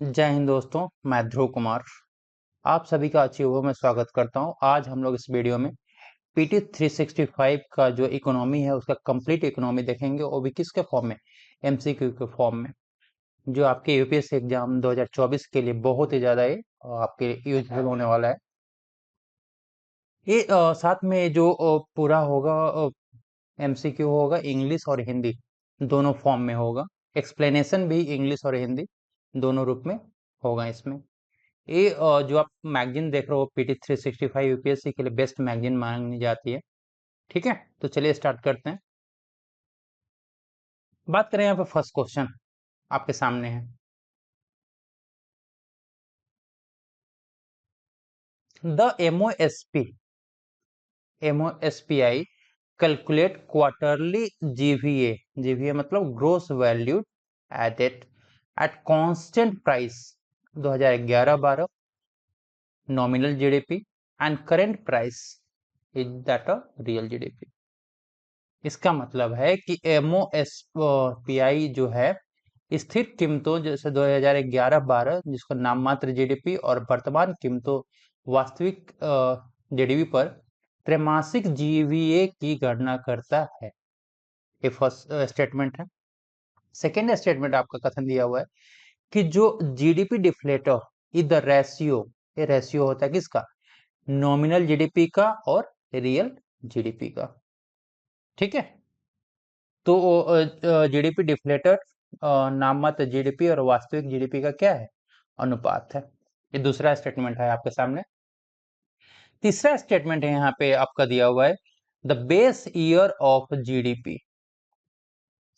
जय हिंद दोस्तों, मैं ध्रुव कुमार आप सभी का अच्छी हुआ में स्वागत करता हूं। आज हम लोग इस वीडियो में पीटी 365 का जो इकोनॉमी है उसका कंप्लीट इकोनॉमी देखेंगे, वो भी किसके फॉर्म में, एमसीक्यू के फॉर्म में, जो आपके यूपीएससी एग्जाम 2024 के लिए बहुत ही ज्यादा ये आपके यूजफुल होने वाला है। ये साथ में जो पूरा होगा एमसीक्यू होगा, इंग्लिश और हिंदी दोनों फॉर्म में होगा। एक्सप्लेनेशन भी इंग्लिश और हिंदी दोनों रूप में होगा इसमें। ये जो आप मैगजीन देख रहे हो, पीटी 365 यूपीएससी के लिए बेस्ट मैगजीन मानी जाती है। ठीक है, तो चलिए स्टार्ट करते हैं। बात करें यहाँ पे फर्स्ट क्वेश्चन आपके सामने है। The MOSPI calculate quarterly GVA. GVA मतलब gross value added at constant price 2011-12 nominal GDP and current price is that a real GDP. इसका मतलब है कि एमओएसपीआई जो है स्थिर कीमतों जैसे 2011-12 जिसको नाम मात्र जीडीपी और वर्तमान कीमतों वास्तविक जीडीपी पर त्रैमासिक जीवीए की गणना करता है। ये फर्स्ट स्टेटमेंट है। सेकेंड स्टेटमेंट आपका कथन दिया हुआ है कि जो GDP deflator is the ratio, ये रेशियो होता है किसका, नॉमिनल जीडीपी का और रियल जीडीपी का। ठीक है, तो जीडीपी डिफ्लेटर नाममात्र जीडीपी और वास्तविक जीडीपी का क्या है, अनुपात है। ये दूसरा स्टेटमेंट है आपके सामने। तीसरा स्टेटमेंट है यहाँ पे आपका दिया हुआ है, the base year of GDP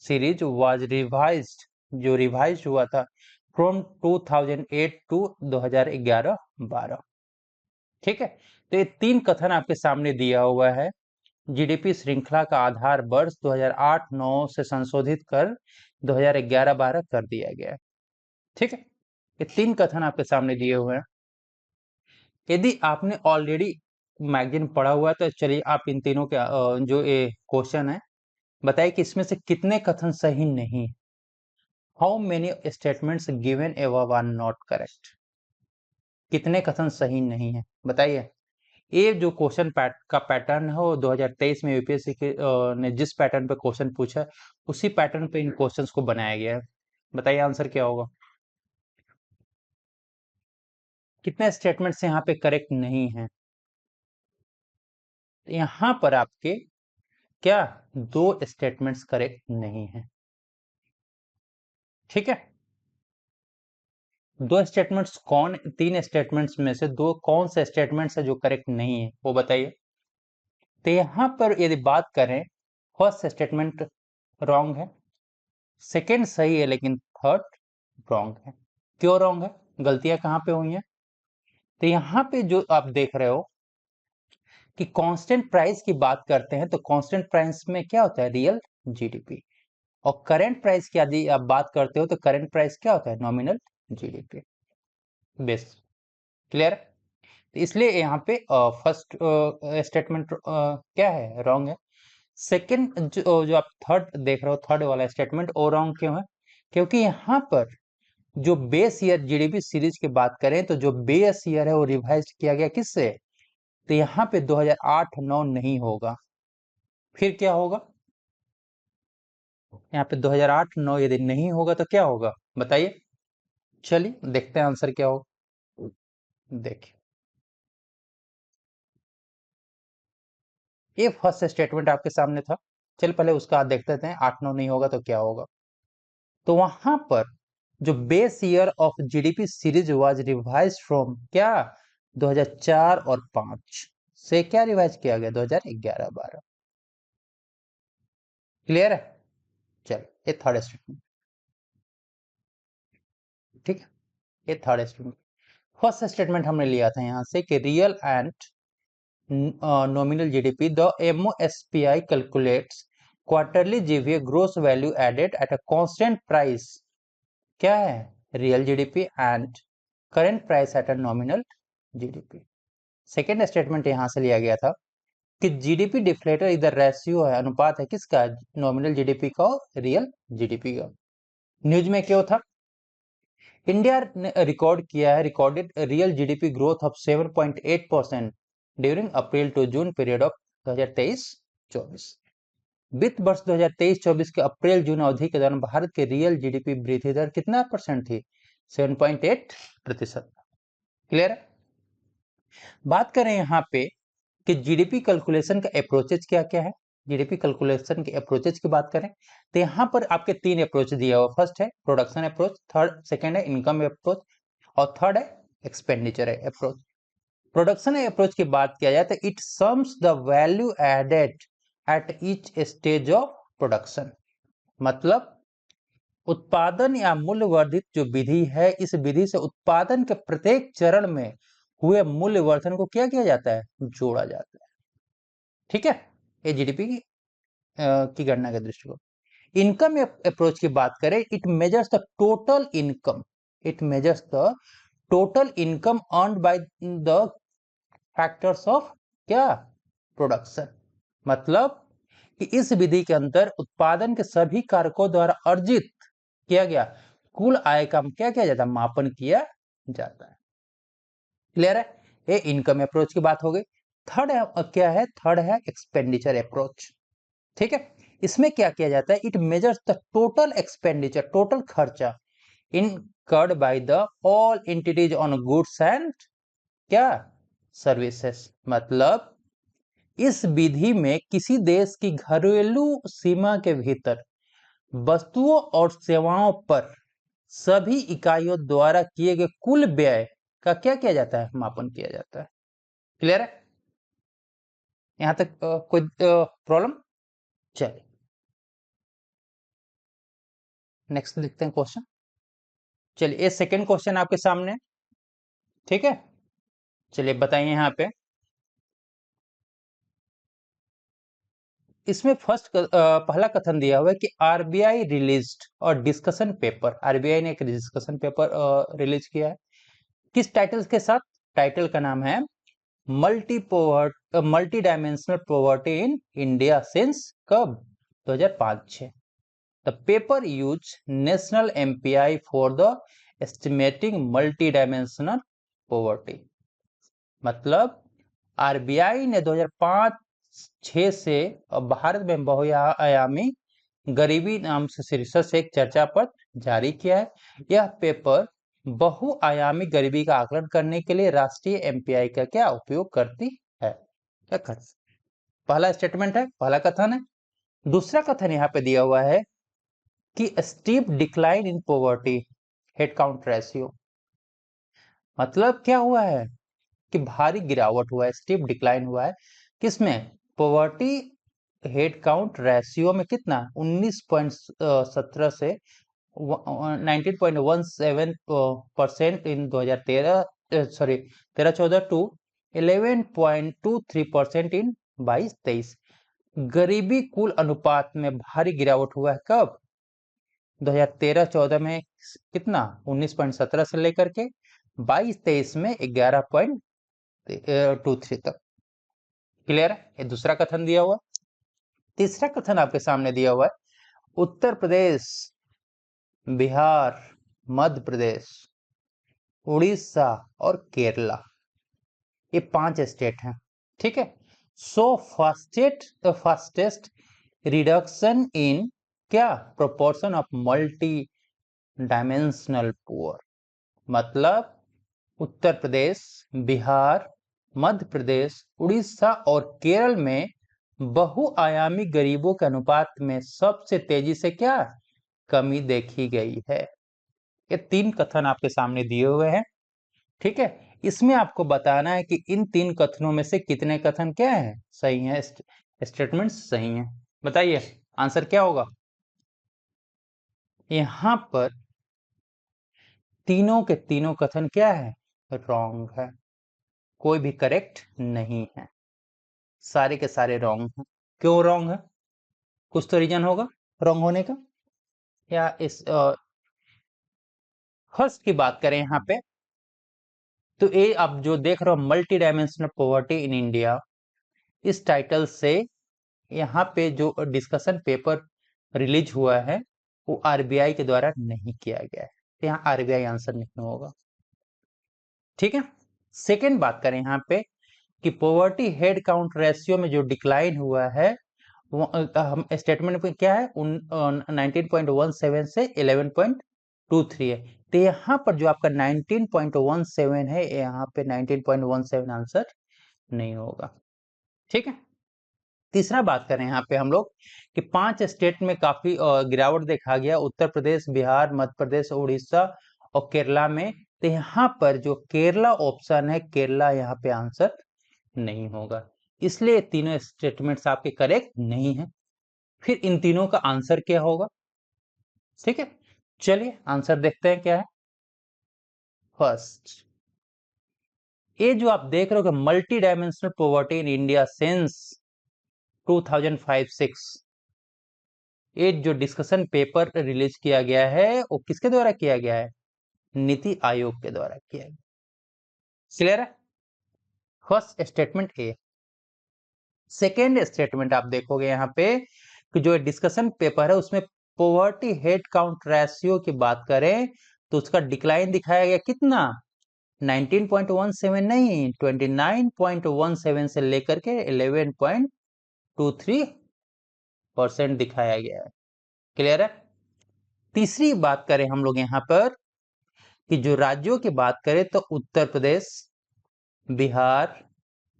series was revised, जो रिवाइज हुआ था फ्रॉम 2008 टू 2011-12। ठीक है, तो ये तीन कथन आपके सामने दिया हुआ है। जीडीपी श्रृंखला का आधार वर्ष 2008-9 से संशोधित कर 2011-12 कर दिया गया है। ठीक है, ये तीन कथन आपके सामने दिए हुए हैं। यदि आपने ऑलरेडी मैगजीन पढ़ा हुआ है तो चलिए आप इन तीनों के जो ये क्वेश्चन है बताइए कि इसमें से कितने कथन सही नहीं। How many statements given above are not correct. कितने कथन सही नहीं है बताइए। ये जो क्वेश्चन का पैटर्न है वो 2023 में यूपीएससी के ने जिस पैटर्न पे क्वेश्चन पूछा है उसी पैटर्न पे इन क्वेश्चंस को बनाया गया है। बताइए आंसर क्या होगा। कितने स्टेटमेंट्स यहाँ पे करेक्ट नहीं है। यहाँ पर आपके क्या, दो स्टेटमेंट्स करेक्ट नहीं है। ठीक है, दो स्टेटमेंट्स कौन, तीन स्टेटमेंट्स में से दो कौन से स्टेटमेंट्स है जो करेक्ट नहीं है वो बताइए। तो यहाँ पर यदि बात करें, फर्स्ट स्टेटमेंट रॉन्ग है, सेकंड सही है, लेकिन थर्ड रॉन्ग है। क्यों रॉन्ग है, गलतियां कहाँ पे हुई हैं। तो यहाँ पे जो आप देख रहे हो कि कांस्टेंट प्राइस की बात करते हैं तो कांस्टेंट प्राइस में क्या होता है, रियल जीडीपी। और करंट प्राइस की यदि आप बात करते हो तो करंट प्राइस क्या होता है, नॉमिनल जीडीपी। Base clear. तो इसलिए यहाँ पे फर्स्ट स्टेटमेंट क्या है, रॉन्ग है। सेकंड जो आप थर्ड देख रहे हो, थर्ड वाला स्टेटमेंट वो रॉन्ग क्यों है, क्योंकि यहाँ पर जो बेस ईयर जीडीपी सीरीज की बात करें तो जो बेस ईयर है वो रिवाइज किया गया किससे, तो यहाँ पे 2008-9 नहीं होगा। फिर क्या होगा, यहाँ पे 2008-9 यदि नहीं होगा तो क्या होगा बताइए। चलिए देखते हैं आंसर क्या होगा। देखिए, ये फर्स्ट स्टेटमेंट आपके सामने था। चल पहले उसका देखते हैं, 8-9 नहीं होगा तो क्या होगा। तो वहां पर जो base year of GDP series was revise from क्या, 2004 और 5 से क्या रिवाइज किया गया, 2011-12। क्लियर है। चलो ये थर्ड स्टेटमेंट। ठीक है, ये थर्ड स्टेटमेंट। फर्स्ट स्टेटमेंट हमने लिया था यहाँ से कि real and nominal GDP, the MOSPI calculates quarterly GVA gross value added at a constant price, क्या है, real GDP and current price at a nominal GDP. Second statement यहां से लिया गया था कि जीडीपी डिफ्लेटर इधर रेशियो है, अनुपात है किसका, नॉमिनल जीडीपी का और रियल जीडीपी का। न्यूज में क्यों था, इंडिया ने रिकॉर्ड किया है, recorded real GDP growth of 7.8% during April to June period of 2023-24। वित्त वर्ष 2023-24 के अप्रैल जून अवधि के दौरान भारत के रियल जीडीपी वृद्धि दर कितना परसेंट थी? 7.8%। क्लियर है? बात करें यहाँ पे कि जीडीपी कैलकुलेशन का अप्रोचेज क्या क्या है। जीडीपी कैलकुलेशन के अप्रोचेज की बात करें तो यहाँ पर आपके 3 अप्रोच दिया हुआ। फर्स्ट है प्रोडक्शन अप्रोच, सेकंड है इनकम अप्रोच और थर्ड है एक्सपेंडिचर अप्रोच। प्रोडक्शन अप्रोच की बात किया जाए तो it sums the value added at each stage of production. मतलब उत्पादन या मूल्य वर्धित जो विधि है, इस विधि से उत्पादन के प्रत्येक चरण में हुए मूल्य वर्धन को क्या किया जाता है? जोड़ा जाता है। ठीक है, ये जीडीपी की गणना के दृष्टिकोण। इनकम अप्रोच की बात करें, it measures the total income, it measures the total income earned by the factors of क्या? प्रोडक्शन। मतलब कि इस विधि के अंदर उत्पादन के सभी कारकों द्वारा अर्जित किया गया कुल आय का क्या किया जाता है? मापन किया जाता है। क्लियर है? ये इनकम अप्रोच की बात हो गई। थर्ड है क्या है? थर्ड है एक्सपेंडिचर अप्रोच। ठीक है, इसमें क्या किया जाता है? It measures the total expenditure, total खर्चा incurred by the all entities on goods and क्या? सर्विसेज। मतलब इस विधि में किसी देश की घरेलू सीमा के भीतर वस्तुओं और सेवाओं पर सभी इकाइयों द्वारा किए गए कुल व्यय का क्या किया जाता है? मापन किया जाता है। क्लियर है? यहां तक कोई प्रॉब्लम? चलिए नेक्स्ट देखते हैं क्वेश्चन। चलिए ये सेकंड क्वेश्चन आपके सामने। ठीक है, चलिए बताइए यहाँ पे। इसमें फर्स्ट पहला कथन दिया हुआ है कि आरबीआई रिलीज्ड और डिस्कशन पेपर, आरबीआई ने एक डिस्कशन पेपर रिलीज किया है। किस टाइटल के साथ? टाइटल का नाम है multi dimensional poverty in India since कब? 2005-6। The paper use national MPI for the estimating multi dimensional poverty. मतलब आरबीआई ने 2005-6 से भारत में बहुआयामी गरीबी नाम से शीर्षक से एक चर्चा पत्र जारी किया है। यह पेपर बहुआयामी गरीबी का आकलन करने के लिए राष्ट्रीय एमपीआई का क्या उपयोग करती है? क्या कर पहला स्टेटमेंट है, पहला कथन है। दूसरा कथन यहाँ पे दिया हुआ है कि steep decline in poverty head count ratio. मतलब क्या हुआ है कि भारी गिरावट हुआ है, स्टीप डिक्लाइन हुआ है। किसमें? पॉवर्टी हेड काउंट रेशियो में कितना? 19.17 से 19.17% इन 2013 सॉरी 13-14 टू 11.23% इन 22-23। गरीबी कुल अनुपात में भारी गिरावट हुआ है कब? 2013-14 में कितना? 19.17 से लेकर के 22-23 में 11.23 तक। क्लियर है? ये दूसरा कथन दिया हुआ। तीसरा कथन आपके सामने दिया हुआ है उत्तर प्रदेश, बिहार, मध्य प्रदेश, उड़ीसा और केरला, ये 5 स्टेट हैं। ठीक है, सो फास्टेस्ट रिडक्शन इन क्या? Proportion of multi dimensional poor. मतलब उत्तर प्रदेश, बिहार, मध्य प्रदेश, उड़ीसा और केरल में बहुआयामी गरीबों के अनुपात में सबसे तेजी से क्या कमी देखी गई है। ये 3 कथन आपके सामने दिए हुए हैं। ठीक है, इसमें आपको बताना है कि इन 3 कथनों में से कितने कथन क्या है? सही है, स्टेटमेंट्स सही है। बताइए आंसर क्या होगा? यहां पर तीनों के तीनों कथन क्या है? रॉन्ग है, कोई भी करेक्ट नहीं है, सारे के सारे रॉन्ग हैं। क्यों रॉन्ग है? कुछ तो रीजन होगा रॉन्ग होने का। या इस फर्स्ट की बात करें यहाँ पे तो ये आप जो देख रहे हो multi dimensional poverty in India, इस टाइटल से यहाँ पे जो डिस्कशन पेपर रिलीज हुआ है वो आरबीआई के द्वारा नहीं किया गया है। तो यहाँ आरबीआई आंसर नहीं होगा। ठीक है, सेकेंड बात करें यहाँ पे कि पॉवर्टी हेड काउंट रेशियो में जो डिक्लाइन हुआ है वो हम स्टेटमेंट में क्या है 19.17 से 11.23 है। तो यहाँ पर जो आपका 19.17 है, यहाँ पे 19.17 आंसर नहीं होगा। ठीक है, तीसरा बात करें यहाँ पे हम लोग कि 5 स्टेट में काफी गिरावट देखा गया, उत्तर प्रदेश, बिहार, मध्य प्रदेश, उड़ीसा और केरला में। तो यहाँ पर जो केरला ऑप्शन है, केरला यहाँ पे आंसर नहीं होगा, इसलिए तीनों स्टेटमेंट्स आपके करेक्ट नहीं है। फिर इन तीनों का आंसर क्या होगा? ठीक है, चलिए आंसर देखते हैं क्या है। फर्स्ट, ये जो आप देख रहे हो कि multi dimensional poverty in India since 2005-6, ये जो डिस्कशन पेपर रिलीज किया गया है वो किसके द्वारा किया गया है? नीति आयोग के द्वारा किया गया। क्लियर है? First statement A. Second statement आप देखोगे यहाँ पे कि जो डिस्कशन पेपर है उसमें पॉवर्टी हेड काउंट रेशियो की बात करें तो उसका डिक्लाइन दिखाया गया कितना? 19.17 नहीं, 29.17 से लेकर के 11.23% दिखाया गया है। क्लियर है? तीसरी बात करें हम लोग यहाँ पर कि जो राज्यों की बात करें तो उत्तर प्रदेश, बिहार,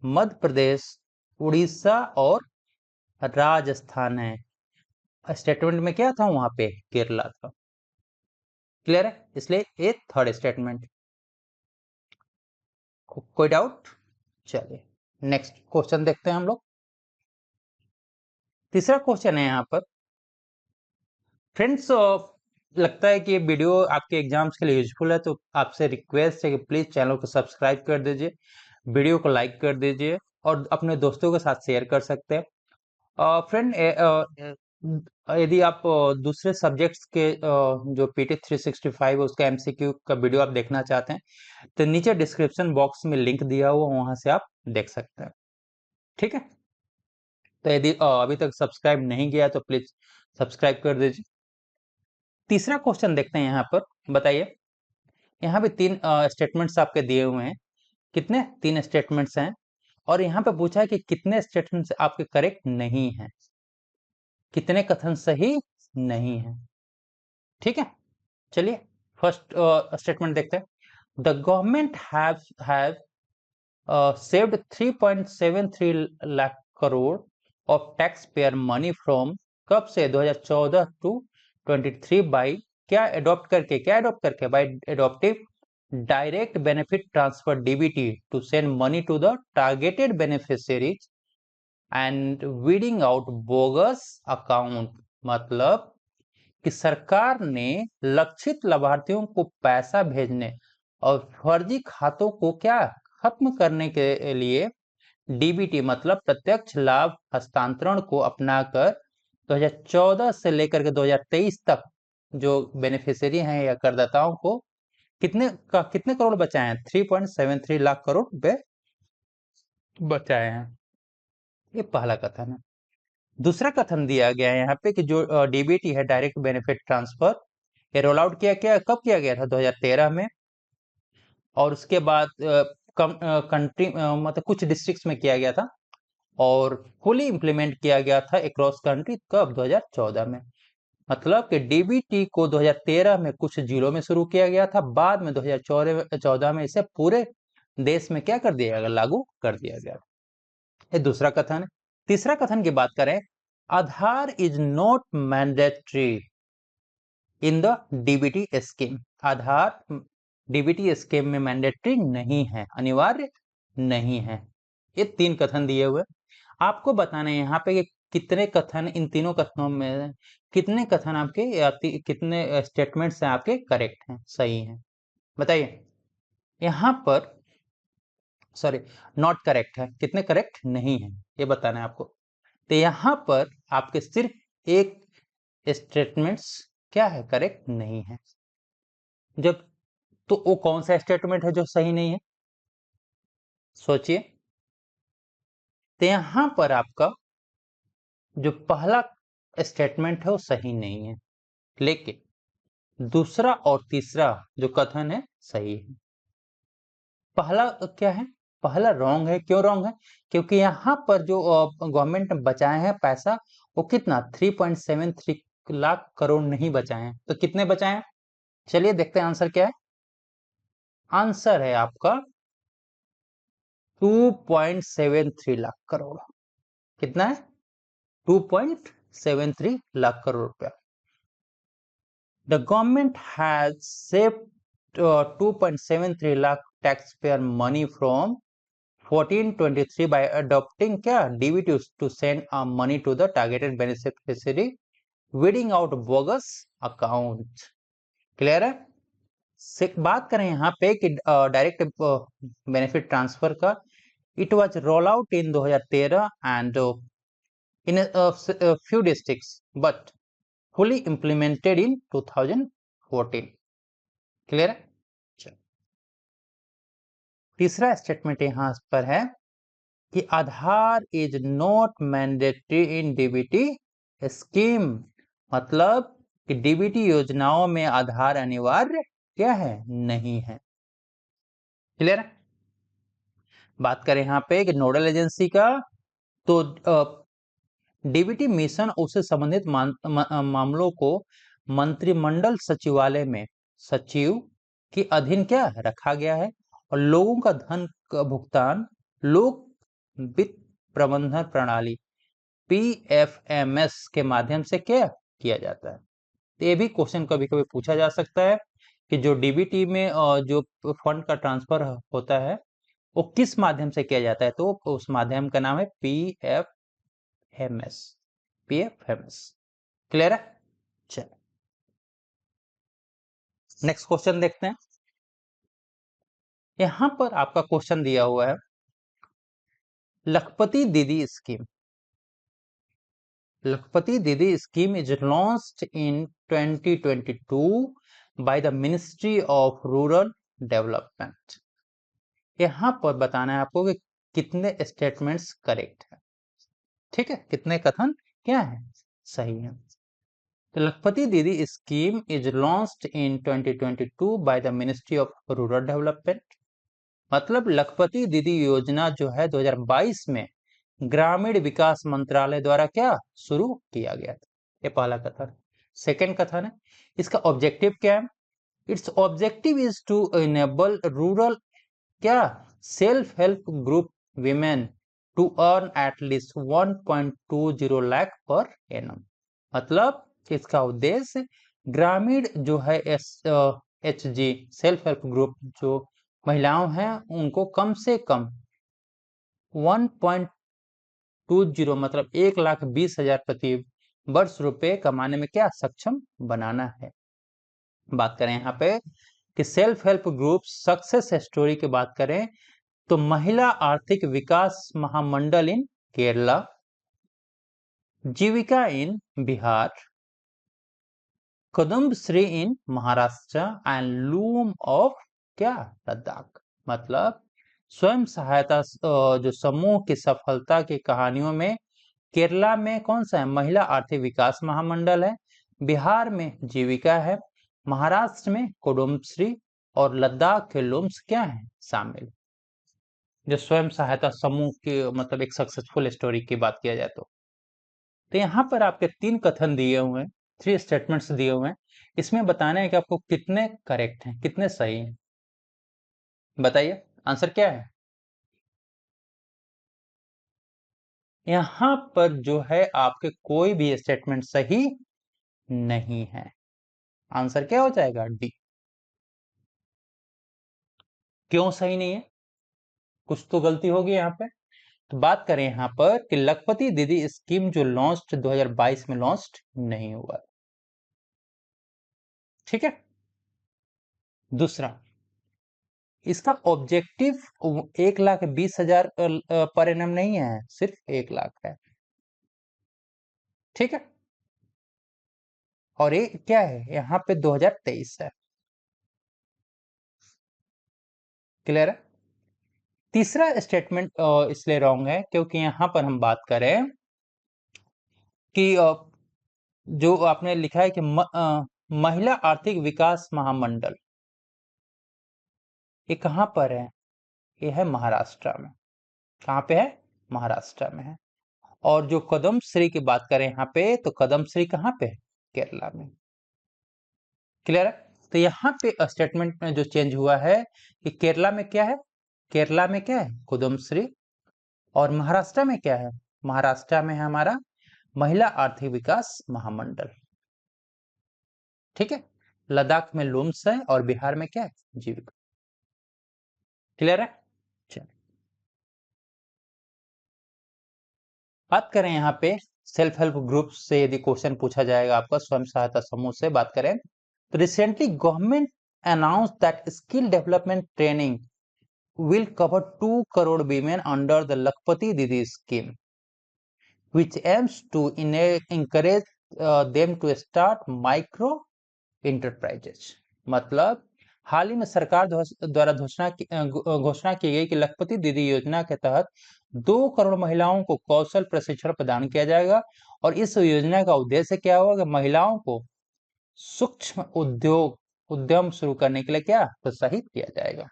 मध्य प्रदेश, उड़ीसा और राजस्थान है। स्टेटमेंट में क्या था? वहां पे केरला था। क्लियर है? इसलिए ये थर्ड स्टेटमेंट। कोई डाउट? चलिए नेक्स्ट क्वेश्चन देखते हैं हम लोग। तीसरा क्वेश्चन है यहाँ पर फ्रेंड्स, लगता है कि ये वीडियो आपके एग्जाम्स के लिए यूजफुल है, तो आपसे रिक्वेस्ट है कि प्लीज चैनल को सब्सक्राइब कर दीजिए, वीडियो को लाइक कर दीजिए और अपने दोस्तों के साथ शेयर कर सकते हैं। फ्रेंड, यदि आप दूसरे सब्जेक्ट्स के जो पीटी 365 है उसका एमसीक्यू का वीडियो आप देखना चाहते हैं तो नीचे डिस्क्रिप्शन बॉक्स में लिंक दिया हुआ, वहां से आप देख सकते हैं। ठीक है, तो यदि अभी तक सब्सक्राइब नहीं किया तो प्लीज सब्सक्राइब कर दीजिए। तीसरा क्वेश्चन देखते हैं यहाँ पर, बताइए। यहाँ पे 3 स्टेटमेंट्स आपके दिए हुए हैं। कितने? 3 स्टेटमेंट्स हैं और यहाँ पे पूछा है कि कितने स्टेटमेंट्स आपके करेक्ट नहीं है, कितने कथन सही नहीं है। ठीक है, चलिए फर्स्ट स्टेटमेंट देखते हैं। The government have saved 3.73 lakh crore of tax payer money from, कब से? 2014 टू 23 बाई क्या अडॉप्ट करके by adoptive direct benefit transfer DBT to send money to the targeted beneficiaries and weeding out bogus account. मतलब कि सरकार ने लक्षित लाभार्थियों को पैसा भेजने और फर्जी खातों को क्या खत्म करने के लिए डीबीटी मतलब प्रत्यक्ष लाभ हस्तांतरण को अपनाकर 2014 से लेकर के 2023 तक जो बेनिफिशियरी हैं या करदाताओं को कितने करोड़ बचाए हैं? 3.73 लाख करोड़ रुपए बचाए हैं। ये पहला कथन है। दूसरा कथन दिया गया है यहाँ पे कि जो डीबीटी है डायरेक्ट बेनिफिट ट्रांसफर, ये रोल आउट कब किया गया था? 2013 में। और उसके बाद कंट्री मतलब कुछ डिस्ट्रिक्ट्स में किया गया था और फुली इंप्लीमेंट किया गया था अक्रॉस कंट्री कब? 2014 में। मतलब कि डीबीटी को 2013 में कुछ जिलों में शुरू किया गया था, बाद में 2014 में इसे पूरे देश में क्या कर दिया गया? लागू कर दिया गया। ये दूसरा कथन है। तीसरा कथन की बात करें, Aadhaar is not mandatory in the DBT scheme. Aadhaar DBT scheme में मैंडेटरी नहीं है, अनिवार्य नहीं है। ये 3 कथन दिए हुए। आपको बताना है यहाँ पे कि कितने कथन, इन तीनों कथनों में कितने कथन आपके या कितने स्टेटमेंट्स हैं आपके करेक्ट हैं, सही हैं, बताइए। यहाँ पर सॉरी, नॉट करेक्ट है, कितने करेक्ट नहीं है ये बताना है आपको। तो यहाँ पर आपके सिर्फ एक स्टेटमेंट्स क्या है? करेक्ट नहीं है। जब तो वो कौन सा स्टेटमेंट है जो सही नहीं है? सोचिए। तो यहां पर आपका जो पहला स्टेटमेंट है वो सही नहीं है, लेकिन दूसरा और तीसरा जो कथन है सही है। पहला क्या है? पहला रॉन्ग है। क्यों रॉन्ग है? क्योंकि यहाँ पर जो गवर्नमेंट ने बचाए हैं पैसा, वो कितना 3.73 लाख करोड़ नहीं बचाए हैं। तो कितने बचाए हैं? चलिए देखते हैं आंसर क्या है। आंसर है आपका 2.73 लाख करोड़। कितना है? 2.73 लाख करोड़ रुपया। The government has saved 2.73 lakh taxpayer money from 1423 by adopting क्या DBT to send money to the targeted beneficiary, weeding out bogus account। Clear है? बात करें यहाँ पे कि डायरेक्ट बेनिफिट ट्रांसफर का, it was roll out in 2013 and in few districts but fully implemented in 2014। Clear है? चलो, तीसरा स्टेटमेंट यहाँ पर है कि Aadhaar is not mandatory in DBT scheme. मतलब कि डीबीटी योजनाओं में आधार अनिवार्य क्या है? नहीं है। क्लियर है? बात करें यहाँ पे कि नोडल एजेंसी का, तो डीबीटी मिशन उससे संबंधित मामलों को मंत्रिमंडल सचिवालय में सचिव के अधीन क्या रखा गया है, और लोगों का धन का भुगतान लोक वित्त प्रबंधन प्रणाली पीएफएमएस के माध्यम से क्या किया जाता है। तो ये भी क्वेश्चन कभी कभी पूछा जा सकता है कि जो डीबीटी में जो फंड का ट्रांसफर होता है वो किस माध्यम से किया जाता है, तो उस माध्यम का नाम है पीएफएमएस। पीएफएमएस। क्लियर है? चलो नेक्स्ट क्वेश्चन देखते हैं। यहां पर आपका क्वेश्चन दिया हुआ है, लखपति दीदी स्कीम। लखपति दीदी scheme is launched in 2022 by the Ministry of Rural Development। यहां पर बताना है आपको कि कितने स्टेटमेंट्स करेक्ट है। ठीक है, कितने कथन क्या है? सही है। तो लखपति दीदी scheme is launched in 2022 by the Ministry of Rural Development। मतलब लखपति दीदी योजना जो है 2022 में ग्रामीण विकास मंत्रालय द्वारा क्या शुरू किया गया था। ये पहला कथन। सेकंड कथन है, इसका ऑब्जेक्टिव क्या है? It's objective is to enable rural क्या self help group women to earn at least 1.20 lakh per annum. मतलब इसका उद्देश्य ग्रामीण जो है H G self help group जो महिलाओं हैं उनको कम से कम 1.20 मतलब 1,20,000 प्रति वर्ष रुपए कमाने में क्या सक्षम बनाना है। बात करें यहाँ पे कि self help group success story की बात करें तो महिला आर्थिक विकास महामंडल इन केरला, जीविका इन बिहार, कुदुम्बश्री इन महाराष्ट्र एंड लूम ऑफ क्या लद्दाख। मतलब स्वयं सहायता जो समूह की सफलता की कहानियों में केरला में कौन सा है? महिला आर्थिक विकास महामंडल है, बिहार में जीविका है, महाराष्ट्र में कुदुम्बश्री और लद्दाख के लूम्स क्या है शामिल। जो स्वयं सहायता समूह की मतलब एक सक्सेसफुल स्टोरी की बात किया जाए तो यहाँ पर आपके 3 कथन दिए हुए हैं, 3 स्टेटमेंट्स दिए हुए हैं। इसमें बताना है कि आपको कितने करेक्ट हैं, कितने सही हैं। बताइए आंसर क्या है? यहाँ पर जो है आपके कोई भी स्टेटमेंट सही नहीं है। आंसर क्या हो जाएगा? डी। क्यों सही नहीं है? कुछ तो गलती होगी यहाँ पे। तो बात करें यहाँ पर कि लखपति दीदी स्कीम जो लॉन्च 2022 में लॉन्च नहीं हुआ। ठीक है। दूसरा, इसका ऑब्जेक्टिव 1,20,000 पर एनम नहीं है, सिर्फ 1 लाख है। ठीक है। और ये क्या है? यहाँ पे 2023 है। क्लियर है? तीसरा स्टेटमेंट इसलिए रॉन्ग है क्योंकि यहाँ पर हम बात करें कि जो आपने लिखा है कि महिला आर्थिक विकास महामंडल, ये कहां पर है? ये है महाराष्ट्र में। कहां पे है? महाराष्ट्र में है। और जो कदम श्री की बात करें यहाँ पे, तो कदम श्री कहां पे है? केरला में। क्लियर है? तो यहाँ पे स्टेटमेंट में जो चेंज हुआ है कि केरला में क्या है? केरला में क्या है? कदम श्री। और महाराष्ट्र में क्या है? महाराष्ट्र में है हमारा महिला आर्थिक विकास महामंडल। ठीक है, लद्दाख में लुम्स है और बिहार में क्या है? जीविका। क्लियर है? चलिए बात करें यहाँ पे सेल्फ हेल्प ग्रुप से, यदि क्वेश्चन पूछा जाएगा आपका स्वयं सहायता समूह से बात करें, तो recently government announce that skill development training will cover 2 crore women under the Lakpati Didi scheme, which aims to encourage them to start micro enterprises. मतलब हाल ही में सरकार द्वारा घोषणा की गई कि लखपति दीदी योजना के तहत 2 करोड़ महिलाओं को कौशल प्रशिक्षण प्रदान किया जाएगा। और इस योजना का उद्देश्य क्या होगा कि महिलाओं को सूक्ष्म उद्यम शुरू करने के लिए क्या प्रोत्साहित किया जाएगा।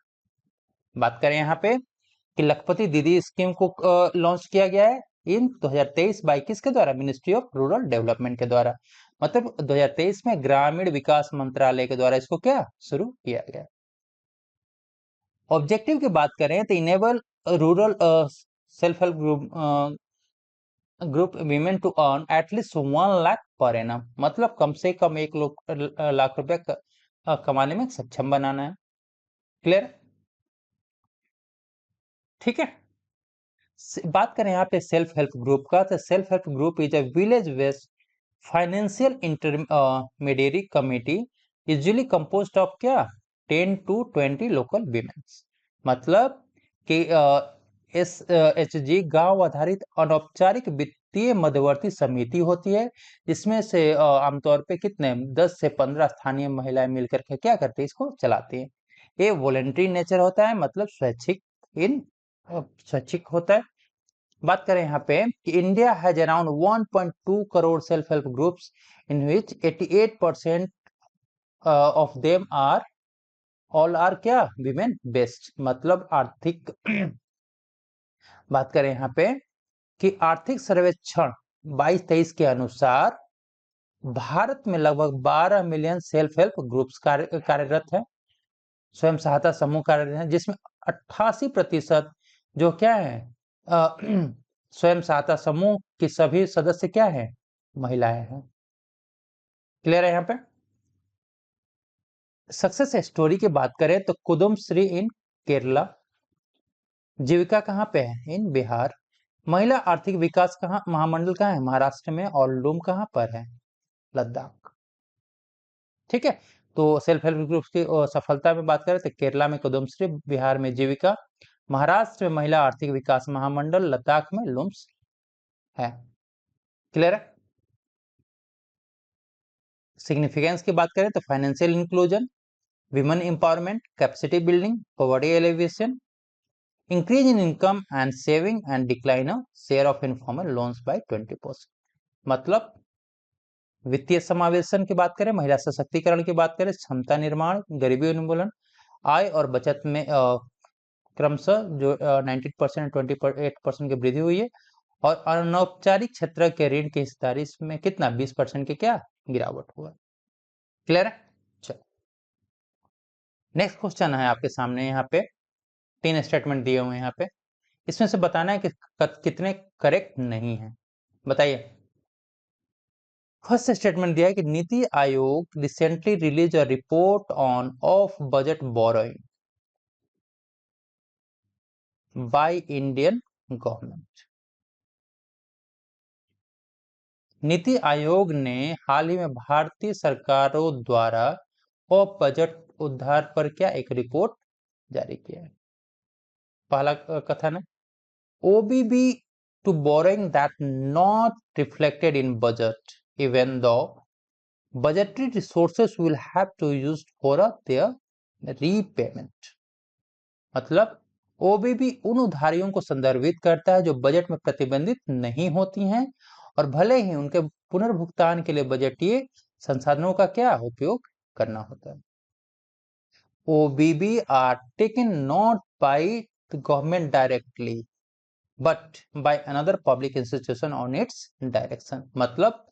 बात करें यहाँ पे कि लखपति दीदी स्कीम को लॉन्च किया गया है इन 2023-22 के द्वारा मिनिस्ट्री ऑफ रूरल डेवलपमेंट के द्वारा। मतलब 2023 में ग्रामीण विकास मंत्रालय के द्वारा इसको क्या शुरू किया गया। ऑब्जेक्टिव की बात करें तो enable rural self help group women to earn at least 1 lakh per annum, मतलब कम से कम 1 लाख रुपया कमाने में सक्षम बनाना है। क्लियर? ठीक है, बात करें यहाँ पे सेल्फ हेल्प ग्रुप का, तो self help group is a village based financial intermediary committee usually composed of क्या 10 to 20 लोकल विमेन्स। मतलब कि SHG गांव आधारित अनौपचारिक वित्तीय मध्यवर्ती समिति होती है, जिसमें से आमतौर पे कितने 10 से 15 स्थानीय महिलाएं मिलकर के क्या करती है, इसको चलाती है। ये वॉलेंटरी नेचर होता है, मतलब स्वैच्छिक होता है। बात करें यहाँ पे कि India has around 1.2 crore self help groups in which 88% of them are all are क्या विमेन बेस्ड। मतलब आर्थिक बात करें यहाँ पे कि आर्थिक सर्वेक्षण 22-23 के अनुसार भारत में लगभग 12 मिलियन सेल्फ हेल्प ग्रुप्स कार्यरत है, स्वयं सहायता समूह कार्यरत है, जिसमें 88% जो क्या है स्वयं सहायता समूह के सभी सदस्य क्या है? महिलाएं हैं। क्लियर है? यहाँ पे सक्सेस स्टोरी की बात करें तो कुदुम श्री इन केरला, जीविका कहाँ पे है? इन बिहार। महिला आर्थिक विकास कहाँ महामंडल कहाँ है? महाराष्ट्र में। और लूम कहाँ पर है? लद्दाख। ठीक है, तो सेल्फ हेल्प ग्रुप की सफलता में बात करें तो केरला में कुदुम श्री, बिहार में जीविका, महाराष्ट्र में महिला आर्थिक विकास महामंडल, लद्दाख में लुम्स है। क्लियर है? सिग्निफिकेंस की बात करें तो financial inclusion, women empowerment, capacity building, poverty alleviation, increase in income and saving and decline of share of informal loans by 20%। मतलब वित्तीय समावेशन की बात करें, महिला सशक्तिकरण की बात करें, क्षमता निर्माण, गरीबी उन्मूलन, आय और बचत में क्रमशः जो 19% 28% की वृद्धि हुई है। और अनौपचारिक क्षेत्र के ऋण की हिस्सेदारी में कितना 20% की क्या गिरावट हुआ। क्लियर है? चलो नेक्स्ट क्वेश्चन है आपके सामने। यहाँ पे 3 स्टेटमेंट दिए हुए हैं यहाँ पे, इसमें से बताना है कि कितने करेक्ट नहीं है। बताइए। फर्स्ट स्टेटमेंट दिया है कि NITI Aayog recently release a report on off budget borrowing by Indian government. NITI Aayog ने हाल ही में भारतीय सरकारों द्वारा ऑफ बजट उद्धार पर क्या एक रिपोर्ट जारी किया है। पहला कथन है OBB to borrowing that not reflected in budget, even though budgetary resources will have to used for their repayment। मतलब OBB उन उधारियों को संदर्भित करता है जो बजट में प्रतिबंधित नहीं होती हैं और भले ही उनके पुनर्भुगतान के लिए बजटीय संसाधनों का क्या उपयोग करना होता है। OBB are taken not by the government directly but by another public institution on its direction। मतलब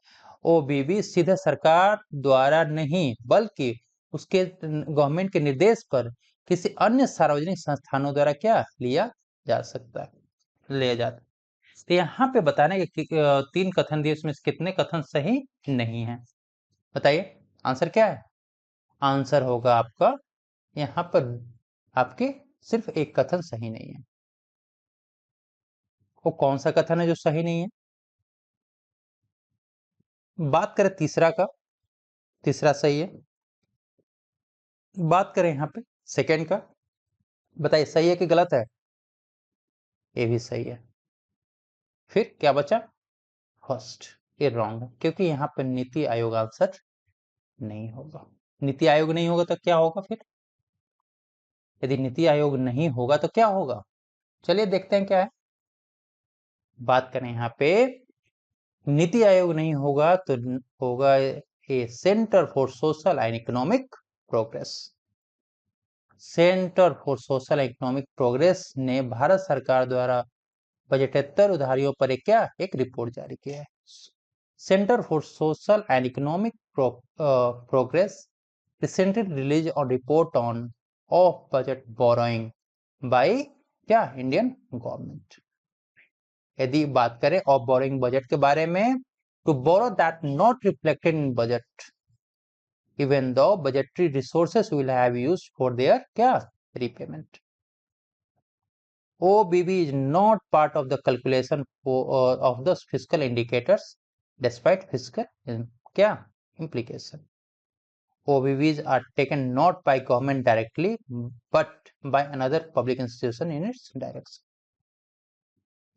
OBB सीधे सरकार द्वारा नहीं बल्कि उसके गवर्नमेंट के निर्देश पर किसी अन्य सार्वजनिक संस्थानों द्वारा क्या लिया जा सकता है, लिया जाता है। तो यहाँ पे बताना है कि 3 कथन दिए, उसमें से कितने कथन सही नहीं है, बताइए आंसर क्या है। आंसर होगा आपका यहाँ पर आपके सिर्फ एक कथन सही नहीं है। वो कौन सा कथन है जो सही नहीं है? बात करें तीसरा का, तीसरा सही है। बात करें यहाँ पे सेकंड का, बताइए सही है कि गलत है। ये भी सही है। फिर क्या बचा? फर्स्ट, ये रॉन्ग है क्योंकि यहाँ पर नीति आयोग आंसर नहीं होगा। नीति आयोग नहीं होगा तो क्या होगा फिर? यदि नीति आयोग नहीं होगा तो क्या होगा, चलिए देखते हैं क्या है। बात करें यहाँ पे नीति आयोग नहीं होगा तो होगा A centre for social and economic progress. Centre for social and economic progress ने भारत सरकार द्वारा बजटेतर उधारियों पर एक रिपोर्ट जारी किया है। Centre for social and economic progress recently released a report on off budget borrowing by Indian government. यदि बात करें ऑफ बोरोइंग बजट के बारे में, to borrow that not reflected in budget even though budgetary resources will have used for their repayment। OBB is not part of the calculation of the fiscal indicators despite fiscal implication। OBBs are taken not by government directly but by another public institution in its direction।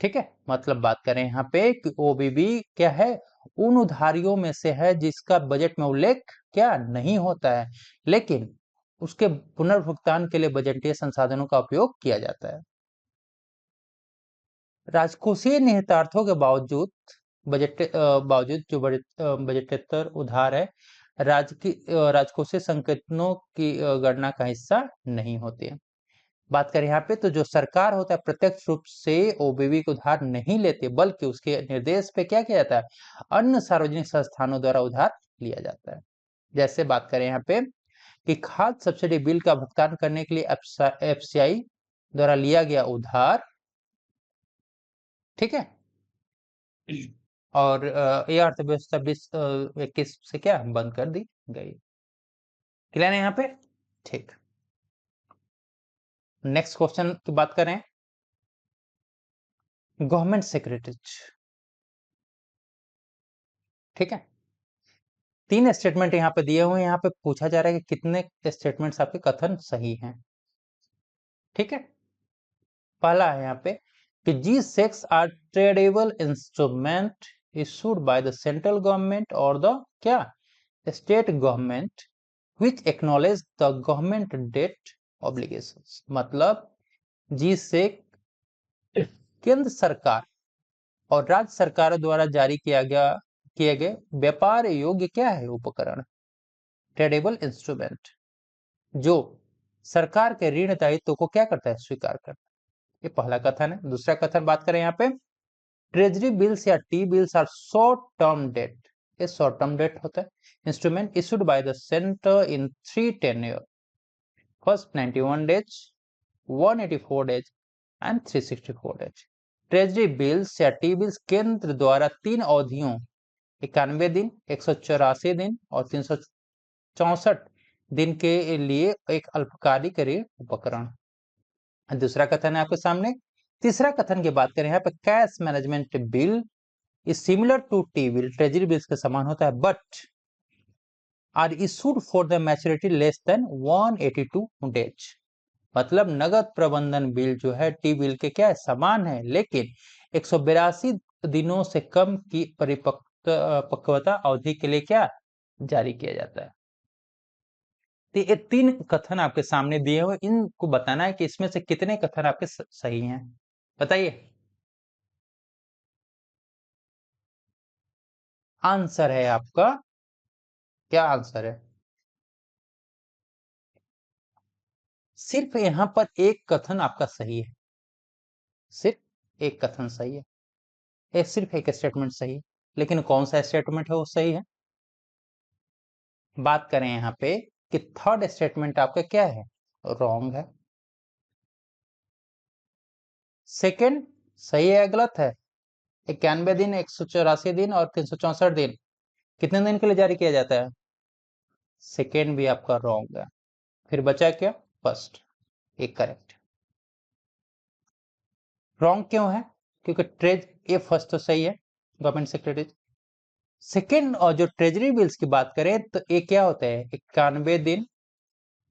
ठीक है, मतलब बात करें यहाँ पे कि OBB क्या है, उन उधारियों में से है जिसका बजट में उल्लेख नहीं होता है लेकिन उसके पुनर्भुगतान के लिए बजटीय संसाधनों का उपयोग किया जाता है। राजकोषीय निहितार्थों के बावजूद जो बजटेतर उधार है राजकोषीय संकेतनों की गणना का हिस्सा नहीं होती है। बात करें यहाँ पे तो जो सरकार होता है प्रत्यक्ष रूप से OBB को उधार नहीं लेते बल्कि उसके निर्देश पे क्या किया जाता है, अन्य सार्वजनिक संस्थानों द्वारा उधार लिया जाता है। जैसे बात करें यहाँ पे कि खाद्य सब्सिडी बिल का भुगतान करने के लिए FCI द्वारा लिया गया उधार, ठीक है, और ये अर्थव्यवस्था 2021 से बंद कर दी गई। क्लियर है यहाँ पे? ठीक, नेक्स्ट क्वेश्चन की बात करें। गवर्नमेंट सेक्रेटरीज, ठीक है, 3 स्टेटमेंट यहाँ पे दिए हुए हैं। यहाँ पे पूछा जा रहा है कि कितने स्टेटमेंट्स आपके कथन सही हैं। ठीक है, पहला है यहाँ पे कि G-Secs are tradable instrument issued by the central government और the state government which acknowledge the government debt obligations। मतलब G-Sec केंद्र सरकार और राज्य सरकारों द्वारा जारी किए गए व्यापार योग्य है उपकरण, ट्रेडेबल इंस्ट्रूमेंट, जो सरकार के ऋण दायित्व को करता है, स्वीकार करता है। ये पहला कथन है। दूसरा कथन बात करें यहाँ पे, ट्रेजरी बिल्स या T bills are short term debt. ये शॉर्ट टर्म डेट होता है, instrument issued by the centre in 3 tenure, first 91 days, 184 days and 364 days। Treasury bills या टी बिल्स केंद्र द्वारा 3 अवधियों 91 दिन, 184 दिन और 364 दिन के लिए एक अल्पकालिक ऋण उपकरण। दूसरा कथन है आपके सामने। तीसरा कथन की बात करें यहाँ पे, cash management bill is similar to T bill, treasury bills के समान होता है, but are issued for the maturity less than 182 days। मतलब नगद प्रबंधन बिल जो है टी बिल के समान है लेकिन 182 दिनों से कम की परिपक्वता अवधि के लिए जारी किया जाता है। तो ये 3 कथन आपके सामने दिए हुए, इनको बताना है कि इसमें से कितने कथन आपके सही हैं, बताइए। आंसर है आपका क्या आंसर है? सिर्फ यहां पर एक कथन आपका सही है, सिर्फ एक कथन सही है, सिर्फ एक स्टेटमेंट सही है, लेकिन कौन सा स्टेटमेंट है वो सही है? बात करें यहाँ पे कि थर्ड स्टेटमेंट आपका क्या है, रॉन्ग है। सेकंड सही है या गलत है? 91 दिन, 184 दिन और 364 दिन कितने दिन के लिए जारी किया जाता है? सेकेंड भी आपका रॉन्ग है। फिर बचा क्या? फर्स्ट, एक करेक्ट। रॉन्ग क्यों है? क्योंकि ट्रेज ये फर्स्ट तो सही है, गवर्नमेंट सेक्रेटरी। सेकेंड, और जो ट्रेजरी बिल्स की बात करें तो ये क्या होता है, 91 दिन,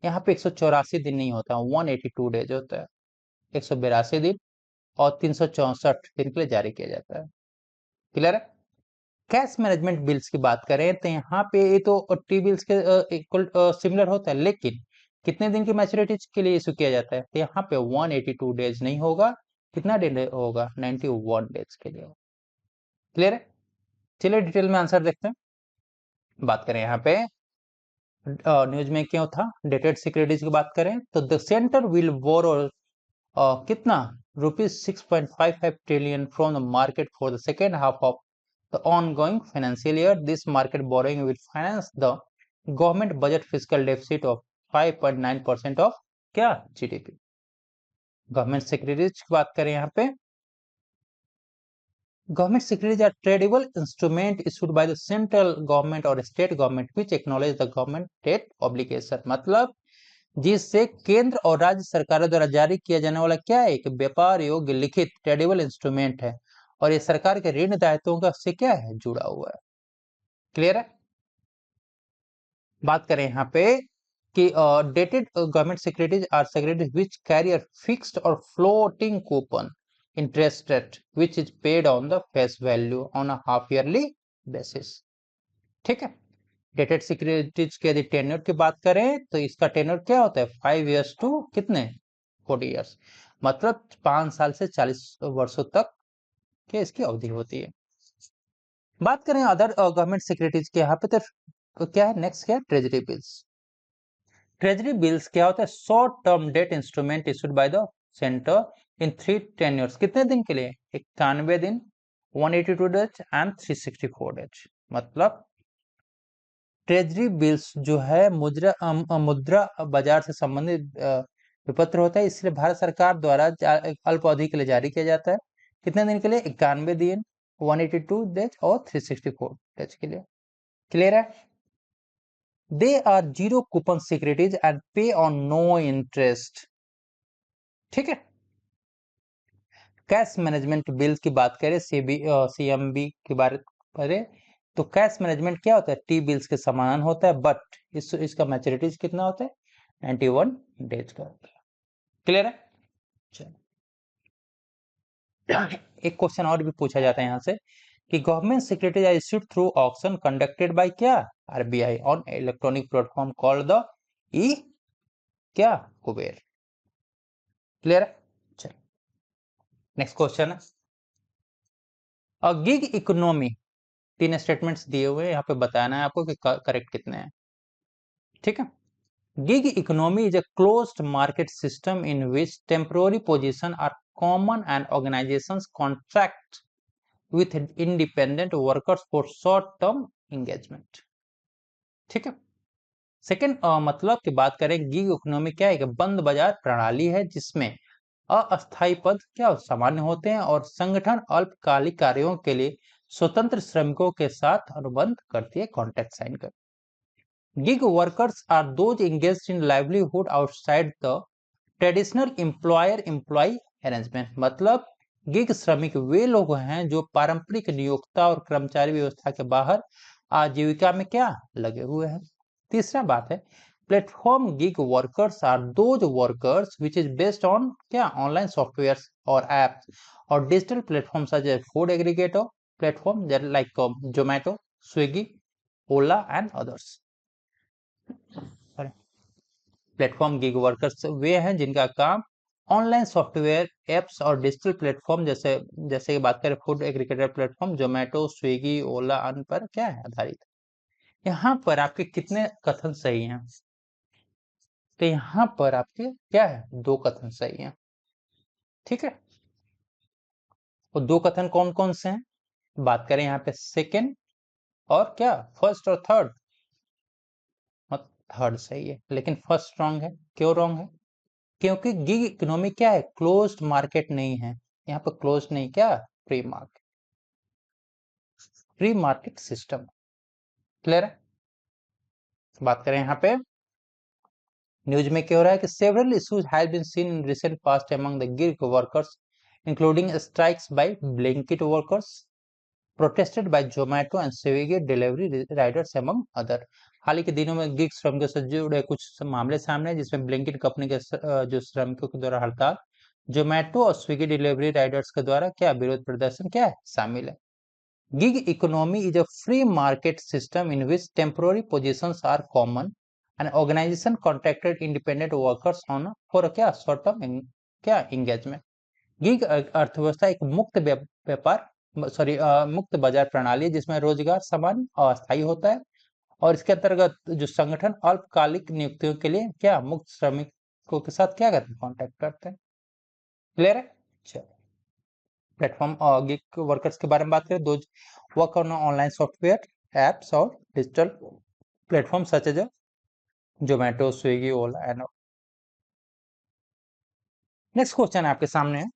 यहाँ पे 184 दिन नहीं होता, 182 डेज होता है, 182 दिन और 364 दिन के लिए जारी किया जाता है। क्लियर है? कैश मैनेजमेंट बिल्स की बात करें तो यहाँ पे ये तो टी बिल्स के इक्वल सिमिलर होता है, लेकिन कितने दिन की मैच्योरिटी के लिए इशू किया जाता है, तो यहाँ पे 182 डेज नहीं होगा, कितना डेज होगा, 91 डेज के लिए। क्लियर है? चलिए डिटेल में आंसर देखते हैं। बात करें यहाँ पे न्यूज में क्यों था, डेटेड सिक्योरिटीज की बात करें तो द सेंटर विल बोरो कितना, ₹6.55 trillion from the market for the second half of the ongoing financial year. This market borrowing will finance the government budget fiscal deficit of 5.9% of क्या, GDP. Government securities की बात करें यहाँ पे, government securities are tradable instrument issued by the central government or state government which acknowledge the government debt obligation। मतलब जिससे केंद्र और राज्य सरकारों द्वारा जारी किया जाने वाला क्या है, एक व्यापार योग्य लिखित ट्रेडेबल इंस्ट्रूमेंट है, और ये सरकार के ऋण दायित्वों का से क्या है, जुड़ा हुआ है। क्लियर है? बात करें यहाँ पे कि dated government securities are securities which carry a fixed और floating coupon interest rate which is paid on the face value on a half yearly basis. ठीक है? डेटेड सिक्योरिटीज के यदि टेन्योर की बात करें तो इसका टेन्योर क्या होता है, 5 इयर्स टू कितने, 40 इयर्स, मतलब 5 साल से 40 वर्षों तक की इसकी अवधि होती है। बात करें अदर गवर्नमेंट सिक्योरिटीज के, यहाँ पे तो क्या है, नेक्स्ट क्या है, ट्रेजरी बिल्स। ट्रेजरी बिल्स क्या होता है, short term debt instrument issued by the centre in 3 tenures, कितने दिन के लिए, 91 दिन, 182 डेज एंड 364 डेज। मतलब ट्रेजरी बिल्स जो है मुद्रा बाजार से संबंधित विपत्र होता है, इसलिए भारत सरकार द्वारा अल्प अवधि के लिए जारी किया जाता है। कितने दिन के लिए, 91 दिन, 182 डेज और 364 डेज के लिए। क्लियर है? They are zero coupon securities and pay on no interest. ठीक है? कैश मैनेजमेंट बिल की बात करें, सीएमबी के बारे करें तो कैश मैनेजमेंट क्या होता है, टी बिल्स के समान होता है, बट इसका मैच्योरिटीज कितना होता है, 91 डेज का होता है। क्लियर है? चलो एक क्वेश्चन और भी पूछा जाता है यहाँ से कि government securities are issued through auction conducted by क्या, RBI on electronic platform called the E क्या, कुबेर। क्लियर है? चलो नेक्स्ट क्वेश्चन है, गिग इकोनॉमी, 3 स्टेटमेंट्स दिए हुए हैं, यहाँ पे बताना है आपको कि करेक्ट कितने हैं। ठीक है? Gig economy is a closed market system in which temporary positions are common and organizations contract with independent workers for short-term engagement। ठीक है? सेकेंड मतलब की बात करें, गिग इकोनॉमी क्या है, कि बंद बाजार प्रणाली है जिसमें अस्थायी पद क्या सामान्य होते हैं और संगठन अल्पकालिक कार्यों के लिए स्वतंत्र श्रमिकों के साथ अनुबंध करती है, कॉन्ट्रैक्ट साइन कर। Gig workers are those engaged in livelihood outside the traditional employer-employee arrangement। मतलब गिग श्रमिक वे लोग हैं जो पारंपरिक नियोक्ता और कर्मचारी व्यवस्था के बाहर आजीविका में क्या लगे हुए हैं। तीसरा बात है, platform gig workers are those workers which is based on क्या, ऑनलाइन सॉफ्टवेयर और एप्स और digital platform such as food aggregator platform like Zomato, Swiggy, Ola and others. Platform gig workers वे हैं जिनका काम ऑनलाइन सॉफ्टवेयर, एप्स और डिजिटल प्लेटफॉर्म जैसे जैसे बात करें food aggregator platform Zomato, Swiggy, Ola, अन्य पर क्या है, आधारित। यहाँ पर आपके कितने कथन सही हैं? तो यहाँ पर आपके क्या है, 2 कथन सही हैं। ठीक है, और 2 कथन कौन कौन से हैं? बात करें यहाँ पे सेकेंड और क्या, फर्स्ट और थर्ड। थर्ड सही है, लेकिन फर्स्ट रॉन्ग है। क्यों रॉन्ग है? क्योंकि गिग इकोनॉमी क्या है, क्लोज्ड मार्केट नहीं है। यहाँ पर क्लोज्ड नहीं, क्या, free market, free market system. Clear है? बात करें यहाँ पे न्यूज में क्या हो रहा है कि several issues have been seen in recent past among the gig workers including strikes by Blinkit workers, protested by Zomato and Swiggy delivery riders among other. हाल ही के दिनों में गिग श्रमिकों से जुड़े कुछ मामले सामने हैं, जिसमें ब्लिंकिट कंपनी के जो श्रमिकों के द्वारा हड़ताल, जोमेटो और स्विगी डिलीवरी राइडर्स के द्वारा क्या विरोध प्रदर्शन क्या है, शामिल है। Gig economy is a free market system in which temporary positions are common and organization contracted independent workers on for क्या short term क्या engagement। गिग अर्थव्यवस्था एक मुक्त व्यापार मुक्त बाजार प्रणाली है, जिसमें रोजगार सामान्य और अस्थायी होता है, और इसके अंतर्गत जो संगठन अल्पकालिक नियुक्तियों के लिए क्या मुक्त श्रमिकों के साथ क्या करते हैं, कॉन्ट्रैक्ट करते हैं। क्लियर है? चलो, प्लेटफॉर्म गिग वर्कर्स के बारे में बात करें, do work on online software apps और digital platform such as Zomato Swiggy Ola and. Next question आपके सामने है,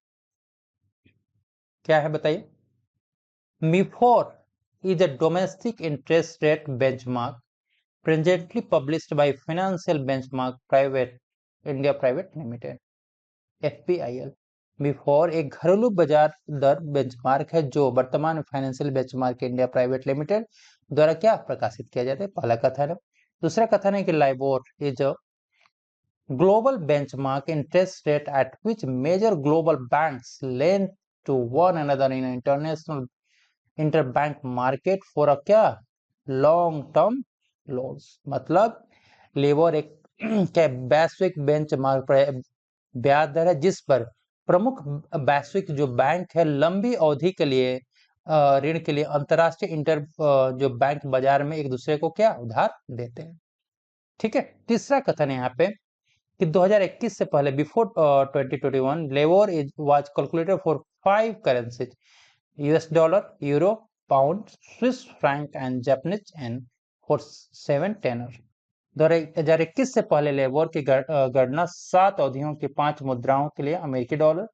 क्या है बताइए। MIFOR is a domestic interest rate benchmark presently published by Financial Benchmark Private India Private Limited FPIL। MIFOR एक घरेलू बाजार दर बेंचमार्क है जो वर्तमान financial benchmark India private limited द्वारा क्या प्रकाशित किया जाता है, पहला कथन है। दूसरा कथन है कि LIBOR is a global benchmark interest rate at which major global banks lend to one another in international interbank market for a क्या long term loans। मतलब लेबर एक क्या वैश्विक बेंचमार्क ब्याज दर है जिस पर प्रमुख वैश्विक जो बैंक है लंबी अवधि के लिए ऋण के लिए अंतरराष्ट्रीय जो बैंक बाजार में एक दूसरे को क्या उधार देते हैं। ठीक है, तीसरा कथन है यहाँ पे कि 2021 से पहले before 2021 LIBOR is was calculated for 5 currencies, US dollar, euro, pound, Swiss franc and Japanese yen for 7 tenor. 2021 से पहले लेबर की गणना 7 अवधियों की 5 मुद्राओं के लिए अमेरिकी dollar,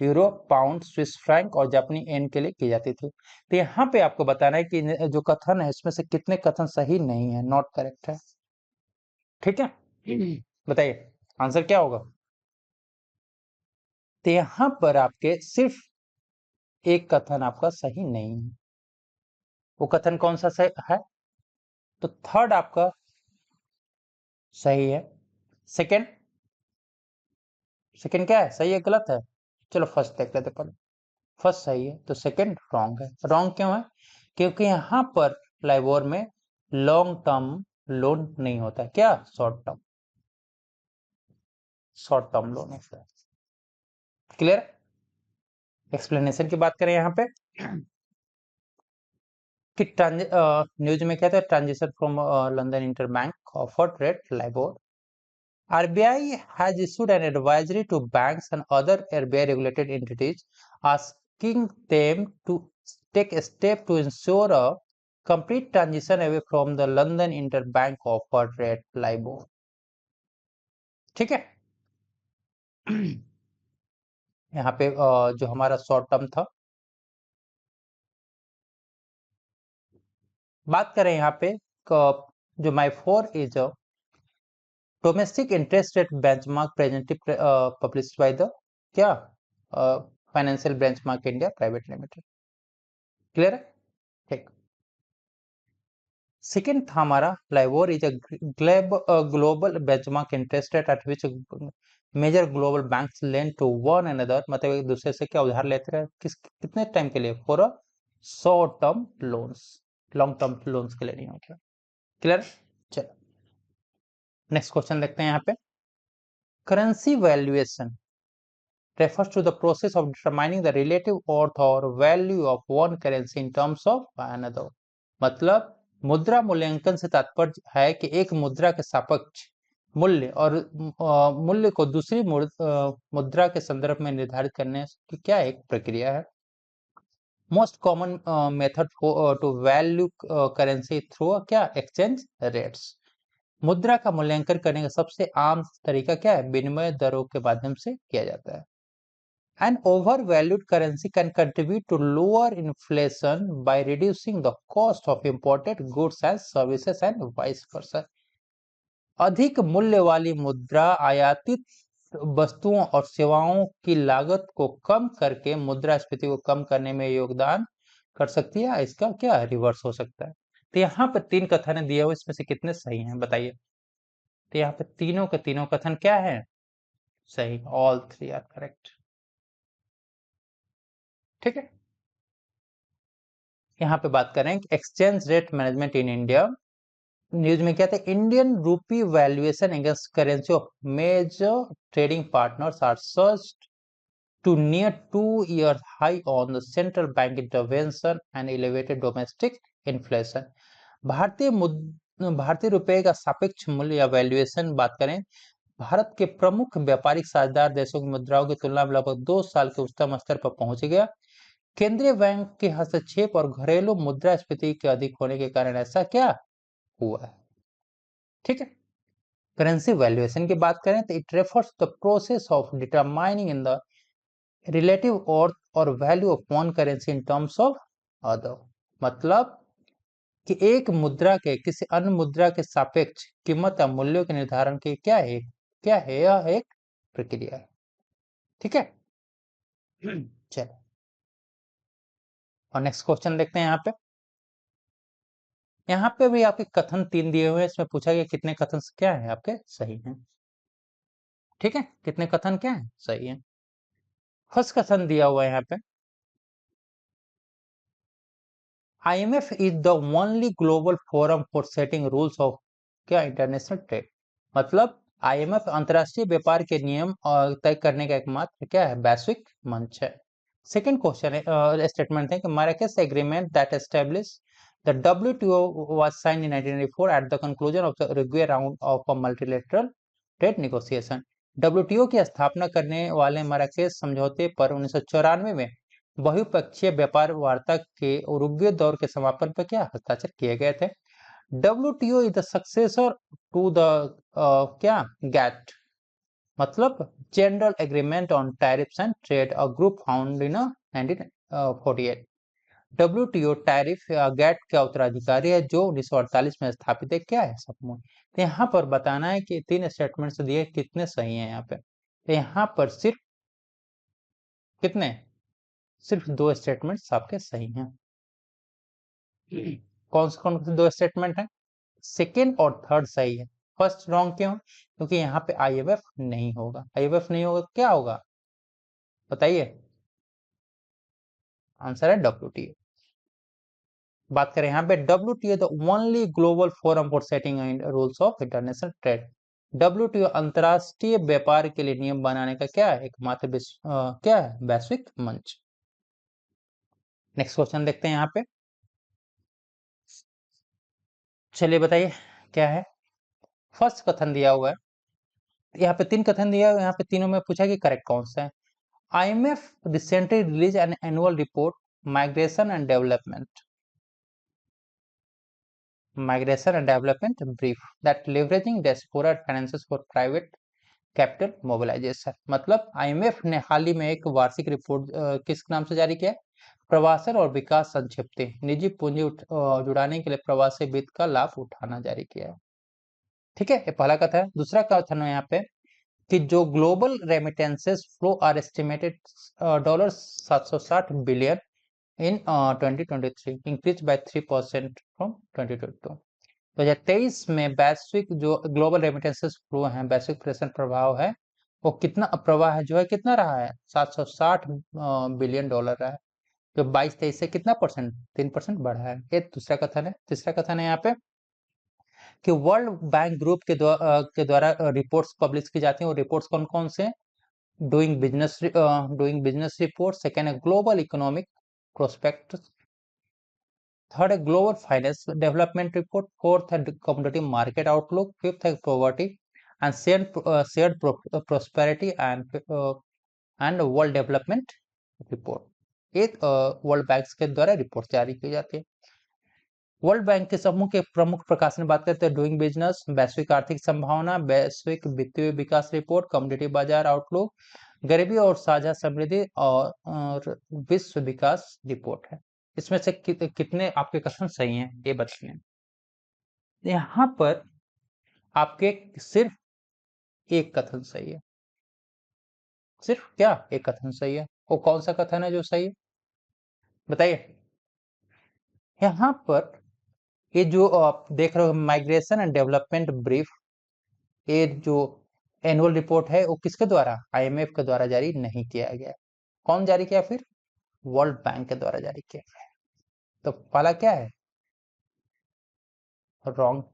euro, pound, Swiss Frank और जापानी एन के लिए की जाती थी। तो यहाँ पे आपको बताना है कि जो कथन है इसमें से कितने कथन सही नहीं है, नॉट करेक्ट है। ठीक है, बताइए आंसर क्या होगा। तो यहां पर आपके सिर्फ एक कथन आपका सही नहीं है। वो कथन कौन सा सही है? तो थर्ड आपका सही है। सेकंड, सेकंड क्या है, सही है गलत है? चलो फर्स्ट देख लेते पहले। फर्स्ट सही है तो सेकंड रॉन्ग है। रॉन्ग क्यों है? क्योंकि यहां पर लाइबोर में लॉन्ग टर्म लोन नहीं होता, क्या short term, short term loan होता है। क्लियर? एक्सप्लेनेशन की बात करें यहाँ पे कि न्यूज में क्या था, transition from London interbank offered rate LIBOR. RBI has issued an advisory to banks and other RBI regulated entities asking them to take a step to ensure a complete transition away from the London interbank offered rate LIBOR। ठीक है, यहाँ पे जो हमारा short term था, बात करें यहाँ पे जो MIFOR is a domestic interest rate benchmark presently published by the क्या financial benchmark India private limited. Clear है? ठीक। सेकेंड था हमारा LIBOR is a global benchmark interest rate at which major global banks lend to one another, मतलब एक दूसरे से क्या उधार लेते रहे, कितने टाइम के लिए, for a short term loans, long term loans के लिए नहीं होता। क्लियर? चलो नेक्स्ट क्वेश्चन देखते हैं यहाँ पे। Currency valuation refers to the process of determining the relative worth or value of one currency in terms of another। मतलब मुद्रा मूल्यांकन से तात्पर्य है कि एक मुद्रा के सापेक्ष मूल्य और मूल्य को दूसरी मुद्रा के संदर्भ में निर्धारित करने की क्या एक प्रक्रिया है। Most common method to value currency through क्या एक्सचेंज रेट्स। मुद्रा का मूल्यांकन करने का सबसे आम तरीका क्या है, विनिमय दरों के माध्यम से किया जाता है। An overvalued currency can contribute to lower inflation by reducing the cost of imported goods and services and vice versa. अधिक मूल्य वाली मुद्रा आयातित वस्तुओं और सेवाओं की लागत को कम करके मुद्रास्फीति को कम करने में योगदान कर सकती है। इसका क्या रिवर्स हो सकता है। तो यहाँ पे 3 कथन दिए हुए, इसमें से कितने सही हैं बताइए। तो यहाँ पे तीनों के तीनों कथन क्या है, सही, ऑल 3 आर करेक्ट। ठीक है, यहाँ पे बात करें exchange rate management in India. News में क्या था, Indian rupee valuation against currency of major trading partners are searched to near 2-year high on the central bank intervention and elevated domestic inflation। भारतीय रुपए का सापेक्ष मूल्य या वैल्यूएशन बात करें, भारत के प्रमुख व्यापारिक साझेदार देशों की मुद्राओं की तुलना में लगभग 2 साल के उच्चतम स्तर पर पहुंच गया। केंद्रीय बैंक के हस्तक्षेप और घरेलू मुद्रास्फीति के अधिक होने के कारण ऐसा क्या हुआ है। ठीक है, करेंसी वैल्यूएशन की बात करें तो it refers the process of determining in the relative worth और value of one currency in terms of other. मतलब कि एक मुद्रा के किसी अन्य मुद्रा के सापेक्ष कीमत या मूल्यों के निर्धारण की क्या है यह एक प्रक्रिया है। ठीक है, चलो और नेक्स्ट क्वेश्चन देखते हैं। यहाँ पे भी आपके कथन 3 दिए हुए हैं, इसमें पूछा गया कितने कथन क्या है आपके सही हैं। ठीक है, कितने कथन क्या है सही है। फर्स्ट कथन दिया हुआ है यहाँ पे, IMF is the only global forum for setting rules of क्या इंटरनेशनल ट्रेड। मतलब IMF अंतरराष्ट्रीय व्यापार के नियम तय करने का एकमात्र क्या है वैश्विक मंच है। सेकंड क्वेश्चन है स्टेटमेंट है कि Marrakesh agreement that establish the WTO was signed in 1994 at the conclusion of the Uruguay round of a multilateral trade negotiation। WTO की स्थापना करने वाले मार्राकेश समझौते पर 1994 में बहुपक्षीय व्यापार वार्ता के उरुग्वे दौर के समापन पर क्या हस्ताक्षर किए गए थे। WTO is the successor to the क्या गैट, मतलब general agreement on tariffs and trade, a group found in 1948। WTO tariff GATT का उत्तराधिकारी है जो 1948 में स्थापित है क्या है समूह। तो यहाँ पर बताना है कि 3 स्टेटमेंट्स दिए कितने सही हैं यहाँ पे। तो यहाँ पर सिर्फ कितने, सिर्फ 2 स्टेटमेंट्स आपके सही हैं। कौन से 2 स्टेटमेंट हैं, सेकेंड और थर्ड सही है। फर्स्ट रॉन्ग क्यों, क्योंकि यहाँ पे IMF नहीं होगा। IMF नहीं होगा क्या होगा बताइए, आंसर है WTO। बात करें यहाँ पे WTO the only global forum for setting rules of international trade. WTO अंतरराष्ट्रीय व्यापार के लिए नियम बनाने का क्या है एकमात्र क्या है वैश्विक मंच। नेक्स्ट क्वेश्चन देखते हैं यहाँ पे, चलिए बताइए क्या है। फर्स्ट कथन दिया हुआ है, यहाँ पे 3 कथन दिया हुआ है, यहाँ पे तीनों में पूछा कि करेक्ट कौन सा है। IMF recently released an annual report, Migration and Development Brief, that leveraging diaspora finances for private capital mobilization। मतलब IMF ने हाल ही में एक वार्षिक रिपोर्ट किस नाम से जारी किया है, प्रवासन और विकास संक्षिप्त निजी पूंजी जुड़ाने के लिए प्रवासी वित्त का लाभ उठाना जारी किया है। ठीक है, ये पहला कथन है। दूसरा कथन है यहाँ पे कि जो global remittances flow are estimated $760 billion in 2023, increase by 3% from 2022। 2023 में वैश्विक जो ग्लोबल रेमिटेंसेस फ्लो है, वैश्विक प्रेषण प्रभाव है, वो कितना प्रवाह है जो है कितना रहा है $760 बिलियन रहा है, जो 22-23 से कितना परसेंट 3% बढ़ा है। ये दूसरा कथन है। तीसरा कथन है यहाँ पे कि वर्ल्ड बैंक ग्रुप के द्वारा रिपोर्ट्स पब्लिश की जाती हैं। वो रिपोर्ट्स कौन कौन से, डूइंग बिजनेस रिपोर्ट, सेकेंड है ग्लोबल इकोनॉमिक प्रोस्पेक्ट, थर्ड है global finance development report, fourth है कम्युनिटी मार्केट आउटलुक, फिफ्थ है poverty and shared prosperity and world development report. एक वर्ल्ड बैंक के द्वारा रिपोर्ट जारी की जाती है। वर्ल्ड बैंक के समूह के प्रमुख प्रकाशन बात करते हैं डूइंग बिजनेस, वैश्विक आर्थिक संभावना, वैश्विक वित्तीय विकास रिपोर्ट, कम्युनिटी बाजार आउटलुक, गरीबी और साझा समृद्धि और विश्व विकास रिपोर्ट है। इसमें से कितने आपके कथन सही हैं ये बताइए। यहाँ पर आपके सिर्फ एक कथन सही है, सिर्फ क्या एक कथन सही है। वो कौन सा कथन है जो सही है बताइए। यहाँ पर ये जो आप देख रहे हो माइग्रेशन एंड डेवलपमेंट ब्रीफ, ये जो एनुअल रिपोर्ट है वो किसके द्वारा, आईएमएफ के द्वारा जारी नहीं किया गया। कौन जारी किया फिर, वर्ल्ड बैंक के द्वारा जारी किया गया। तो पहला क्या है, रॉन्ग।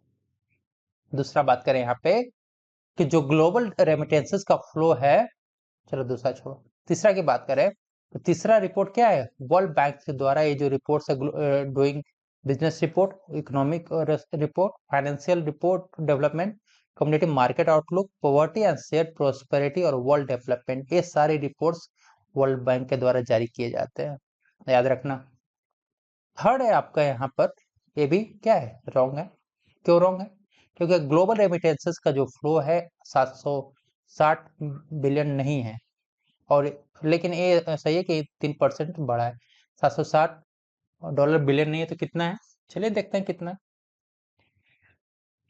दूसरा बात करें यहाँ पे कि जो ग्लोबल रेमिटेंसेस का फ्लो है, चलो दूसरा छोड़ो, तीसरा की बात करें तो तीसरा रिपोर्ट क्या है, वर्ल्ड बैंक के द्वारा ये जो रिपोर्ट है doing business report, economic report, financial report development, community market outlook, poverty and share prosperity और वर्ल्ड डेवलपमेंट, ये सारे रिपोर्ट्स वर्ल्ड बैंक के द्वारा जारी किए जाते हैं, याद रखना। थर्ड है आपका यहाँ पर, ये भी क्या है, रॉन्ग है। क्यों रॉन्ग है, क्योंकि ग्लोबल रेमिटेंसेस का जो फ्लो है 760 बिलियन नहीं है, और लेकिन ये सही है कि 3% बढ़ा है। 760 डॉलर बिलियन नहीं है तो कितना है, चलिए देखते हैं कितना है।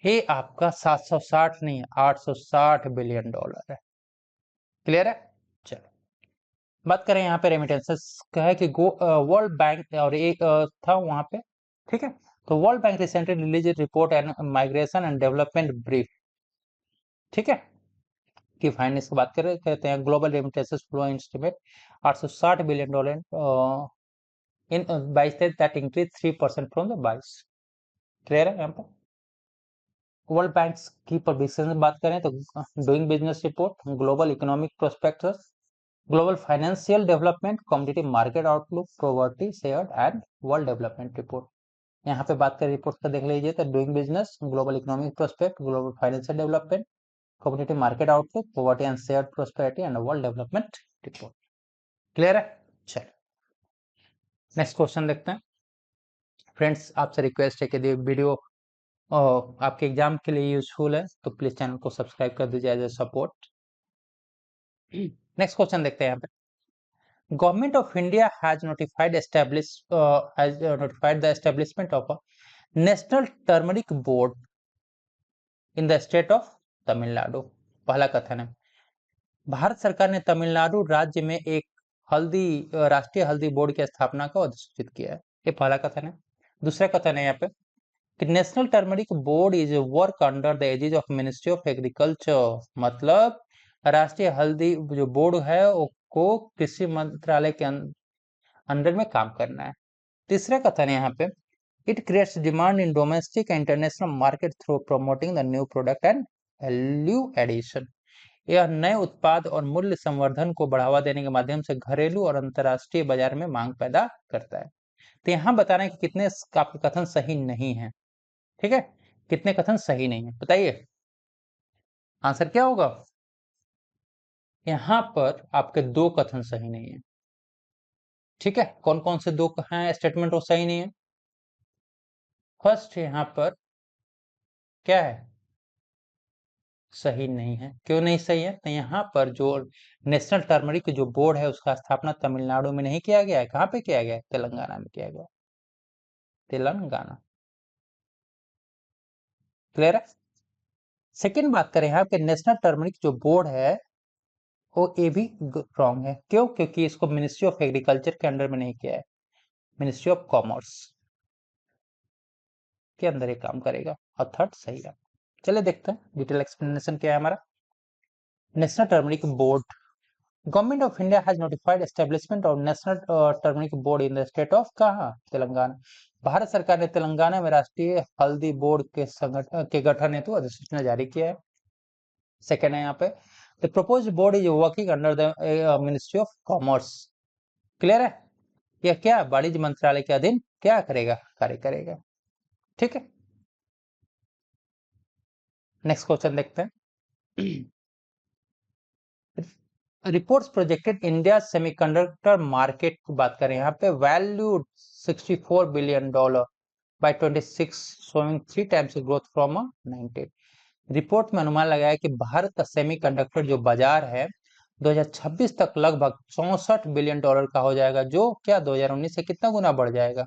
ये आपका 760 नहीं है, 860 बिलियन डॉलर है। क्लियर है। चलो बात करें यहाँ पे रेमिटेंसेस का है कि वर्ल्ड बैंक और एक था वहां पे, ठीक है। तो world bank recently release report and migration and development brief, ठीक है, की फाइनेंस की बात करें, कहते हैं global remittances flow estimate 860 billion dollar in 22 that increase 3% from the 22। Clear है। यहाँ पर वर्ल्ड बैंक की पब्लिकेशन की बात करें तो doing business report, global economic prospectus, global financial development, community market outlook, poverty shared and world development report. यहाँ पे बात करें रिपोर्ट का देख लीजिए तो doing business, global economic prospect, global financial development, community market outlook, poverty and shared prosperity and world development report. Clear है। चलिए नेक्स्ट क्वेश्चन देखते हैं। फ्रेंड्स आपसे रिक्वेस्ट है कि यदि वीडियो आपके एग्जाम के लिए यूजफुल है तो प्लीज चैनल को सब्सक्राइब कर दीजिए as a support. Next question देखते हैं यहाँ पे। Government of India has notified the establishment of a National Turmeric Board in the state of Tamil Nadu. पहला कथन है भारत सरकार ने तमिलनाडु राज्य में एक राष्ट्रीय हल्दी बोर्ड की स्थापना को अधिसूचित किया है, ये पहला कथन है। दूसरा कथन है यहाँ पे कि national turmeric board is work under the edges of ministry of agriculture, मतलब राष्ट्रीय हल्दी जो बोर्ड है को कृषि मंत्रालय के अंडर में काम करना है। तीसरा कथन है यहाँ पे it creates demand in domestic and international market through promoting the new product and value addition, यह नए उत्पाद और मूल्य संवर्धन को बढ़ावा देने के माध्यम से घरेलू और अंतर्राष्ट्रीय बाजार में मांग पैदा करता है। तो यहाँ बता रहे हैं कि कितने आपके कथन सही नहीं है, ठीक है, कितने कथन सही नहीं है बताइए, आंसर क्या होगा। यहाँ पर आपके 2 कथन सही नहीं है, ठीक है। कौन कौन से 2 हैं स्टेटमेंट वो सही नहीं है। फर्स्ट यहाँ पर क्या है, सही नहीं है। क्यों नहीं सही है, तो यहाँ पर जो नेशनल टर्मरिक जो बोर्ड है उसका स्थापना तमिलनाडु में नहीं किया गया है, कहाँ पे किया गया है, तेलंगाना में किया गया, तेलंगाना। क्लियर है। सेकेंड बात करें यहाँ पे नेशनल टर्मरिक जो बोर्ड है वो ये भी रॉन्ग है। क्यों, क्योंकि इसको मिनिस्ट्री ऑफ एग्रीकल्चर के अंडर में नहीं किया है, मिनिस्ट्री ऑफ कॉमर्स के अंदर ये काम करेगा। और थर्ड सही है। चलिए देखते हैं डिटेल एक्सप्लेनेशन क्या है हमारा। National turmeric board, government of India has notified establishment of national turmeric board in the state of कहाँ, तेलंगाना। भारत सरकार ने तेलंगाना में राष्ट्रीय हल्दी बोर्ड के गठन हेतु अधिसूचना जारी किया है। सेकेंड है यहाँ पे the proposed board is working under the ministry of commerce. Clear है। यह क्या वाणिज्य मंत्रालय के अधीन क्या करेगा, कार्य करेगा। ठीक है, नेक्स्ट क्वेश्चन देखते हैं। Reports projected India semiconductor market की बात करें यहाँ पे valued $64 billion bye 26, showing 3 times growth from 19। Report में अनुमान लगाया कि भारत का सेमीकंडक्टर जो बाजार है 2026 तक लगभग $64 बिलियन का हो जाएगा, जो क्या 2019 से कितना गुना बढ़ जाएगा,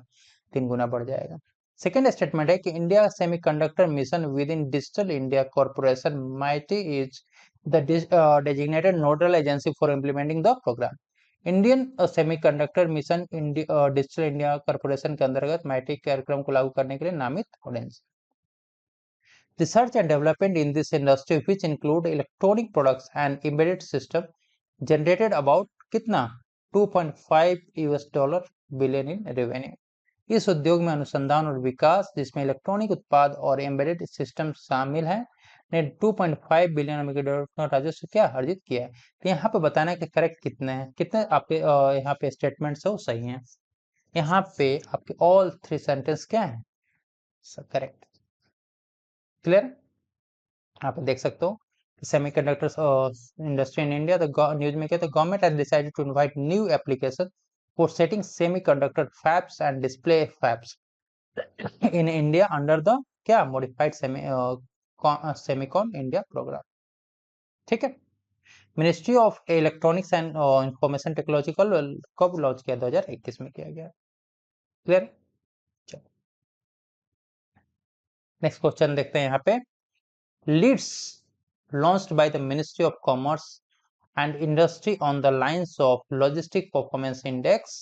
3 गुना बढ़ जाएगा। सेकेंड स्टेटमेंट है कि India semiconductor mission with in digital India corporation mighty is the designated nodal agency for implementing the program. Indian semiconductor mission digital India corporation के अंतर्गत माइटी कार्यक्रम को लागू करने के लिए नामित agency. Research and development in this industry, which include electronic products and embedded system, generated about कितना $2.5 बिलियन इन रेवेन्यू। इस उद्योग में अनुसंधान और विकास जिसमें इलेक्ट्रॉनिक उत्पाद और एम्बेडेड सिस्टम शामिल हैं ने 2.5 बिलियन अमेरिकी डॉलर का राजस्व क्या अर्जित किया है। तो यहाँ पे बताना है कि करेक्ट कितने हैं, कितने आपके यहाँ पे स्टेटमेंट्स है वो सही हैं। यहाँ पे आपके ऑल 3 सेंटेंस क्या है, करेक्ट। क्लियर, आप देख सकते हो semiconductors industry in India, the news में कहते हैं government has decided to invite new application for setting semiconductor fabs and display fabs in India under the क्या मॉडिफाइड सेमीकॉन इंडिया प्रोग्राम। ठीक है, ministry of electronics and information technology कब launch किया, 2021 में किया गया। क्लियर, चलो नेक्स्ट क्वेश्चन देखते हैं यहाँ पे। LEADS launched by the Ministry of Commerce and Industry on the lines of Logistic Performance Index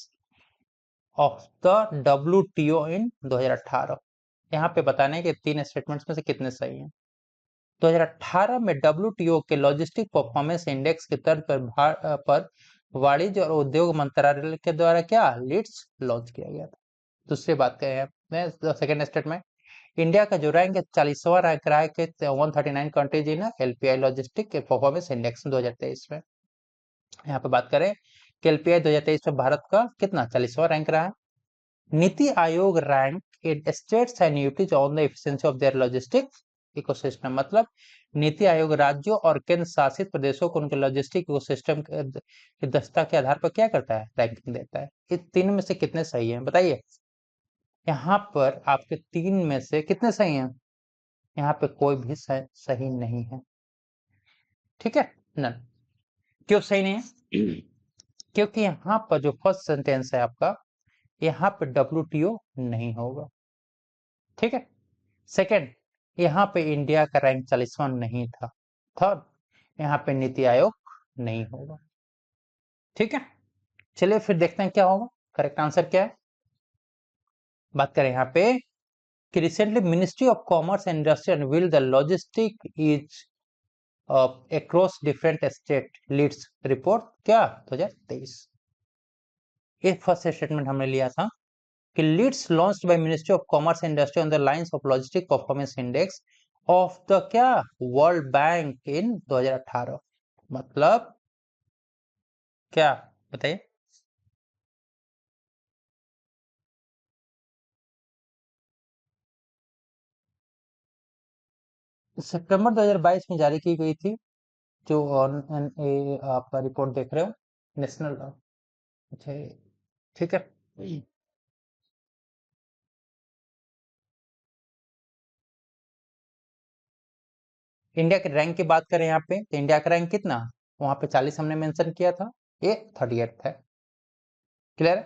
of the WTO in 2018। यहाँ पे बताना है कि 3 स्टेटमेंट्स में से कितने सही हैं। 2018 में WTO के लॉजिस्टिक परफॉर्मेंस इंडेक्स के तर्ज पर वाणिज्य और उद्योग मंत्रालय के द्वारा क्या लीड्स लॉन्च किया गया था। दूसरी बात करें सेकेंड स्टेटमेंट, इंडिया का जो रैंक है 40वां रैंक रहा है कि 139 कंट्रीज इन एलपीआई लॉजिस्टिक के परफॉर्मेंस इंडेक्स 2023 में। यहाँ पे बात करें कि एलपीआई 2023 में भारत का कितना 40वां रैंक रहा है। NITI Aayog rank in states and UTs on the efficiency of their logistic ecosystem, मतलब नीति आयोग राज्यों और केंद्र शासित प्रदेशों को उनके लॉजिस्टिक इकोसिस्टम की दक्षता के आधार पर क्या करता है, रैंकिंग देता है। इस 3 में से कितने सही हैं बताइए। यहाँ पर आपके 3 में से कितने सही हैं, यहाँ पे कोई भी सही नहीं है। ठीक है, नन। क्यों सही नहीं है, क्योंकि यहाँ पर जो फर्स्ट सेंटेंस है आपका, यहाँ पे WTO नहीं होगा। ठीक है, सेकंड, यहाँ पे इंडिया का रैंक 40वां नहीं था। थर्ड, यहाँ पे नीति आयोग नहीं होगा। ठीक है, चलिए फिर देखते हैं क्या होगा, करेक्ट आंसर क्या है। बात करें यहाँ पे कि recently ministry of commerce and industry unveiled the logistic is across different state LEADS report क्या 2023। ये फर्स्ट स्टेटमेंट हमने लिया था कि LEADS launched by ministry of commerce and industry on the lines of logistic performance index of the क्या world bank in 2018, मतलब क्या बताइए। सितंबर 2022 में जारी की गई थी, जो आपका रिपोर्ट देख रहे हो नेशनल। अच्छा, ठीक है, इंडिया के रैंक की बात करें यहाँ पे तो इंडिया का रैंक कितना, वहां पे 40 हमने मेंशन किया था, ये 38 है। क्लियर,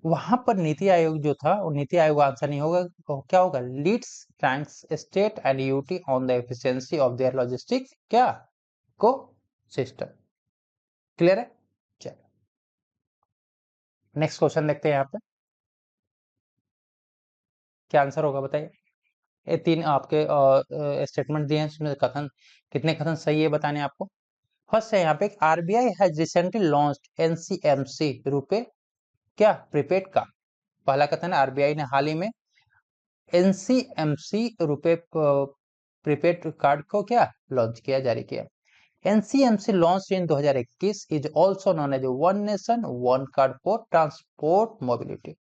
वहां पर नीति आयोग जो था वो नीति आयोग आंसर नहीं होगा, तो क्या होगा LEADS ranks state and UT on the efficiency of their logistic क्या को सिस्टम। क्लियर है, चलो नेक्स्ट क्वेश्चन देखते हैं यहाँ पे क्या आंसर होगा बताइए। ये 3 आपके स्टेटमेंट दिए हैं, इसमें कथन कितने कथन सही है बताने आपको। फर्स्ट है यहाँ पे RBI has recently launched NCMC रुपए क्या प्रीपेड का। पहला कथन है आरबीआई ने हाल ही में एनसीएमसी रुपए प्रीपेड कार्ड को क्या लॉन्च किया, जारी किया। NCMC launched in 2021 is also known as one nation one card for transport mobility.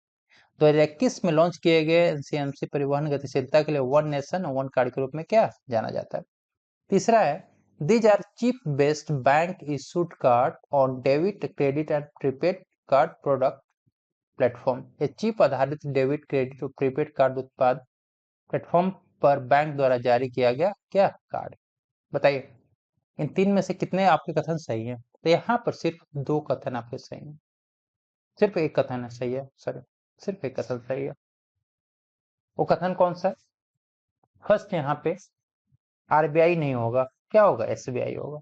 2021 में लॉन्च किए गए एनसीएमसी परिवहन गतिशीलता के लिए वन नेशन वन कार्ड के रूप में क्या जाना जाता है। तीसरा है these are chip based bank issued card on debit credit and prepaid card product platform. ये चिप आधारित डेबिट क्रेडिट और प्रीपेड कार्ड उत्पाद प्लेटफॉर्म पर बैंक द्वारा जारी किया गया क्या कार्ड। बताइए इन तीन में से कितने आपके कथन सही हैं। तो यहाँ पर सिर्फ दो कथन आपके सही हैं, सिर्फ एक कथन है सही है, सॉरी सिर्फ एक कथन सही है। वो कथन कौन सा है? फर्स्ट यहाँ पे आरबीआई नहीं होगा, क्या होगा? एसबीआई होगा।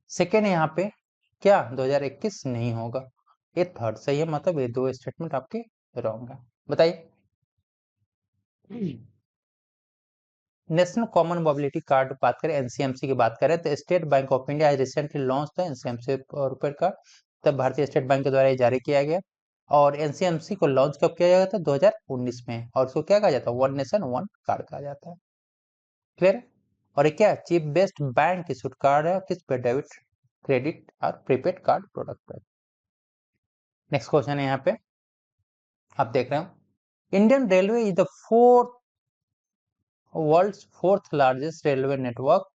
सेकेंड यहाँ पे क्या 2021 नहीं होगा, ये थर्ड सही है। मतलब ये दो स्टेटमेंट आपके रॉन्ग है। बताइए नेशनल कॉमन मोबिलिटी कार्ड बात करें, एनसीएमसी की बात करें तो state bank of India recently launch था एनसीएमसी रुपए कार्ड। तब भारतीय स्टेट बैंक के द्वारा जारी किया गया और एनसीएमसी को लॉन्च कब किया गया था? 2019 में। और उसको क्या कहा जाता है? वन नेशन वन कार्ड कहा जाता है। क्लियर है? और ये क्या chip based bank issued card है, किस पे? डेबिट क्रेडिट और प्रीपेड कार्ड प्रोडक्ट पे। नेक्स्ट क्वेश्चन है यहाँ पे आप देख रहे हो Indian railway is the world's fourth largest railway network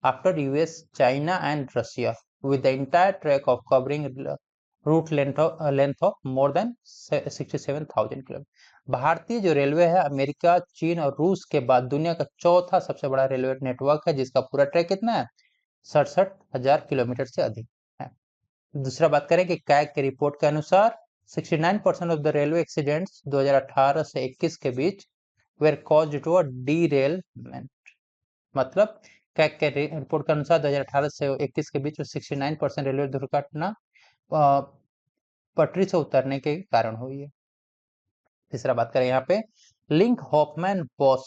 after US, China and Russia, with the entire track of covering route length of more than 67,000 kilometre. भारतीय जो रेलवे है अमेरिका, चीन और रूस के बाद दुनिया का चौथा सबसे बड़ा रेलवे नेटवर्क है, जिसका पूरा ट्रैक कितना है? 67,000 किलोमीटर से अधिक है। दूसरा बात करें कि कैग के रिपोर्ट के अनुसार 69% ऑफ द रेलवे एक्सीडेंट्स 2018 से 21 के बीच were caused to a derailment। मतलब कैग के रिपोर्ट के अनुसार 2018 से 21 के बीच में 69% रेलवे दुर्घटना पटरी से उतरने के कारण हुई है। तीसरा बात करें यहाँ पे लिंक हॉफमैन बॉस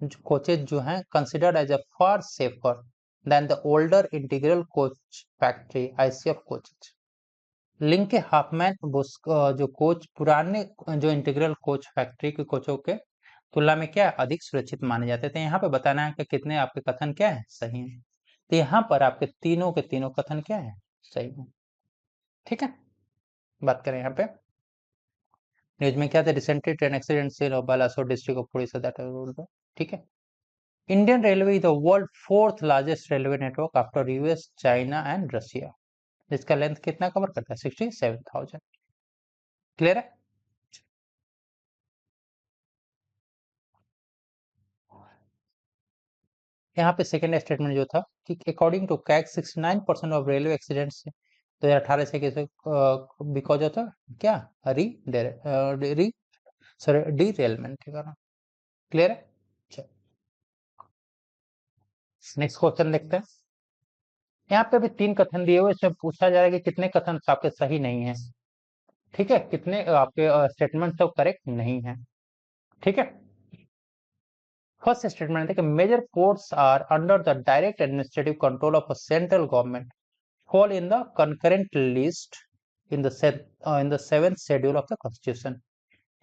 कोचेज जो हैं considered as a far safer than the older integral coach factory ICF coaches. Linke Hofmann जो कोच पुराने जो इंटीग्रल कोच फैक्ट्री के कोचों के तुलना में क्या अधिक सुरक्षित माने जाते थे। यहाँ पे बताना है कि कितने आपके कथन क्या है सही है। तो यहाँ पर आपके तीनों के तीनों कथन क्या है सही है। ठीक है, बात करें यहाँ पे न्यूज में क्या था? Recently train accident in Balasore district of Orissa that है। ठीक है, Indian railway is the world fourth largest railway network after US, China and Russia, जिसका लेंथ कितना कवर करता है? 67,000। क्लियर है? यहाँ पे सेकेंड स्टेटमेंट जो था कि according to CAG 69% of railway accidents 2018 से कैसे बिकॉज ऑफ क्या री सॉरी डीरेलमेंट के कारण। क्लियर है? नेक्स्ट क्वेश्चन देखते हैं। यहाँ पे भी तीन कथन दिए हुए, इसमें पूछा जा रहा है कि कितने कथन आपके सही नहीं है। ठीक है, कितने आपके स्टेटमेंट सब करेक्ट नहीं है। ठीक है, फर्स्ट स्टेटमेंट है कि major ports are under the direct administrative control of a central government fall in the concurrent list in the seventh schedule of the constitution।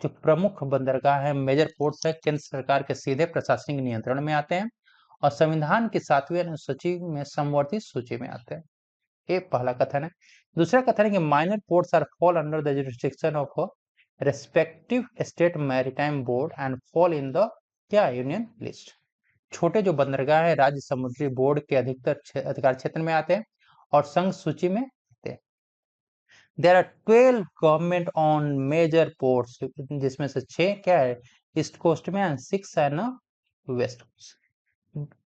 जो प्रमुख बंदरगाह है मेजर पोर्ट्स है केंद्र सरकार के सीधे प्रशासनिक नियंत्रण में आते हैं और संविधान की 7वीं अनुसूची में समवर्ती सूची में आते हैं। ये पहला कथन है। दूसरा कथन है कि minor ports are fall under the jurisdiction of respective state maritime board and fall in the क्या यूनियन लिस्ट। छोटे जो बंदरगाह है राज्य समुद्री बोर्ड के अधिकतर अधिकार क्षेत्र में आते हैं और संघ सूची में आते हैं। There are 12 government owned major ports, जिसमें से 6 क्या है ईस्ट कोस्ट में एंड 6 है ना वेस्ट कोस्ट।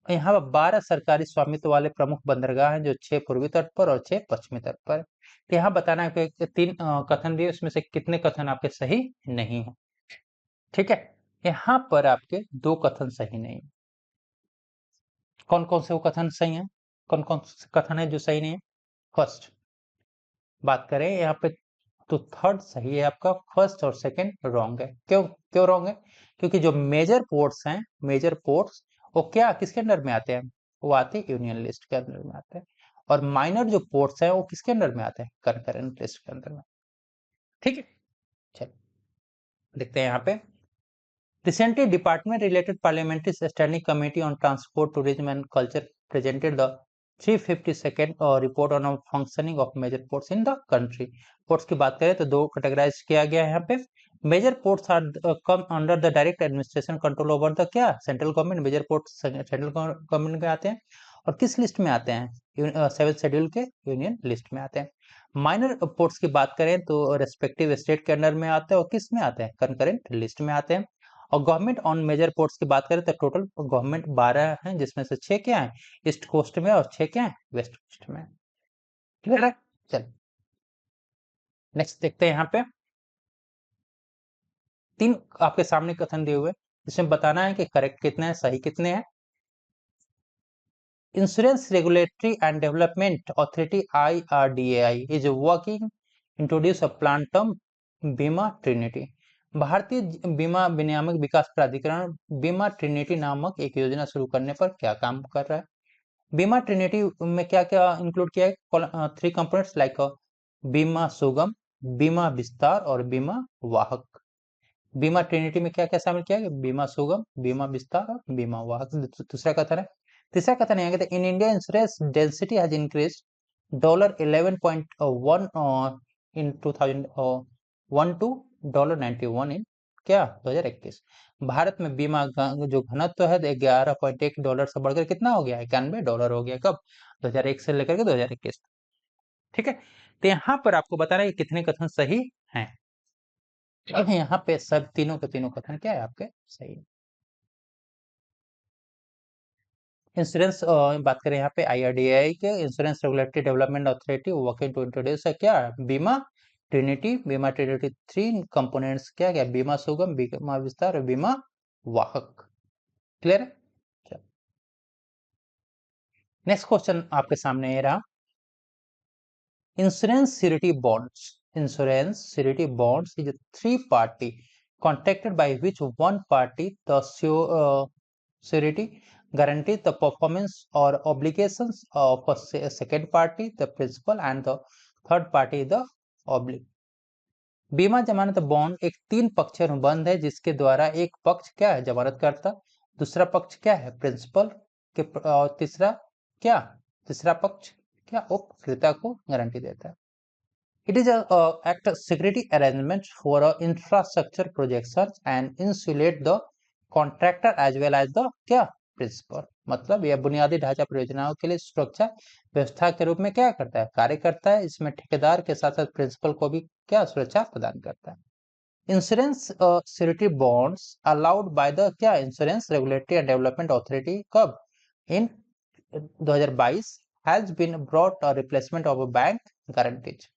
यहाँ पर 12 सरकारी स्वामित्व वाले प्रमुख बंदरगाह हैं, जो 6 पूर्वी तट पर और 6 पश्चिमी तट पर। तो यहाँ बताना है कि तीन कथन दिए, उसमें से कितने कथन आपके सही नहीं है। ठीक है, यहाँ पर आपके दो कथन सही नहीं है। कौन कौन से वो कथन सही है? कौन कौन से कथन है जो सही नहीं है? फर्स्ट बात करें यहाँ पे तो थर्ड सही है आपका, फर्स्ट और सेकंड रॉन्ग है। क्यों क्यों रॉन्ग है? क्योंकि जो मेजर पोर्ट्स हैं, मेजर पोर्ट्स वो क्या किसके अंडर में आते हैं? वो आते हैं यूनियन लिस्ट के अंदर में आते हैं। और माइनर जो पोर्ट्स हैं वो किसके अंडर में आते हैं? कंकरेंट लिस्ट के अंदर में। ठीक है, चलो देखते हैं यहाँ पे recently department related parliamentary standing committee on transport tourism and culture presented the 352nd report on the functioning of major ports in the country. Ports की बात करें तो दो कैटेगराइज किया गया है यहाँ पे. Major ports are come under the direct administration control over the क्या central government. Major ports central government में आते हैं और किस लिस्ट में आते हैं? 7th शेड्यूल के यूनियन लिस्ट में आते हैं. माइनर पोर्ट्स की बात करें तो रेस्पेक्टिव स्टेट के अंडर में आते हैं और किस में आते हैं? कंकरेंट लिस्ट में आते हैं. और गवर्नमेंट ऑन मेजर पोर्ट्स की बात करें तो टोटल गवर्नमेंट 12 हैं, जिसमें से 6 क्या है ईस्ट कोस्ट में और 6 क्या है वेस्ट कोस्ट में. क्लियर है? चल नेक्स्ट देखते हैं. यहाँ पे 3 आपके सामने कथन दिए हुए, जिसमें बताना है कि करेक्ट कितने हैं, सही कितने हैं. Insurance Regulatory and Development Authority IRDAI is working introduce a plan term बीमा ट्रिनिटी. भारतीय बीमा विनियामक विकास प्राधिकरण बीमा ट्रिनिटी नामक एक योजना शुरू करने पर क्या काम कर रहा है? बीमा ट्रिनिटी में क्या क्या इंक्लूड किया है? 3 कंपोनेंट्स लाइक बीमा सुगम, बीमा विस्तार और बीमा वाहक. बीमा ट्रिनिटी में क्या क्या शामिल किया गया? बीमा सुगम, बीमा विस्तार और बीमा वाहक. दूसरा कथन है. तीसरा कथन है कि in India insurance density has increased $11.1 in 2001 to $91 in क्या 2021. भारत में बीमा जो घनत्व है $11.1 से बढ़कर कितना हो गया? $91 हो गया. कब? 2001 से लेकर के 2021. ठीक है. तो यहाँ पर आपको बताना है कि कितने कथन सही हैं. अब यहाँ पे सब तीनों के तीनों कथन क्या है आपके सही. इंश्योरेंस बात करें यहाँ पे IRDAI के insurance regulatory development authority working to introduce है क्या बीमा ट्रिनिटी. बीमा ट्रिनिटी 3 कंपोनेंट्स क्या क्या? बीमा सुगम, बीमा विस्तार और बीमा वाहक. क्लियर है? नेक्स्ट क्वेश्चन आपके सामने ये रहा. Insurance security bonds. Insurance security bonds is 3 party contracted by which one party the surety guarantee the performance or obligations of a second party, the principal, and the third party the obligor. बीमा जमानत bond एक 3 पक्षीय अनुबंध है जिसके द्वारा एक पक्ष क्या है? जमानत करता, दूसरा पक्ष क्या है? प्रिंसिपल के, और तीसरा पक्ष क्या? उपक्रेता को गारंटी देता है. It is a act security arrangement for infrastructure projects and insulate the contractor as well as the क्या principal. मतलब यह बुनियादी ढांचा परियोजनाओं के लिए सुरक्षा व्यवस्था के रूप में क्या करता है? कार्य करता है. इसमें ठेकेदार के साथ साथ प्रिंसिपल को भी क्या सुरक्षा प्रदान करता है. Insurance security bonds allowed by the क्या insurance regulatory and development authority. कब? In 2022 has been brought replacement of bank guarantees.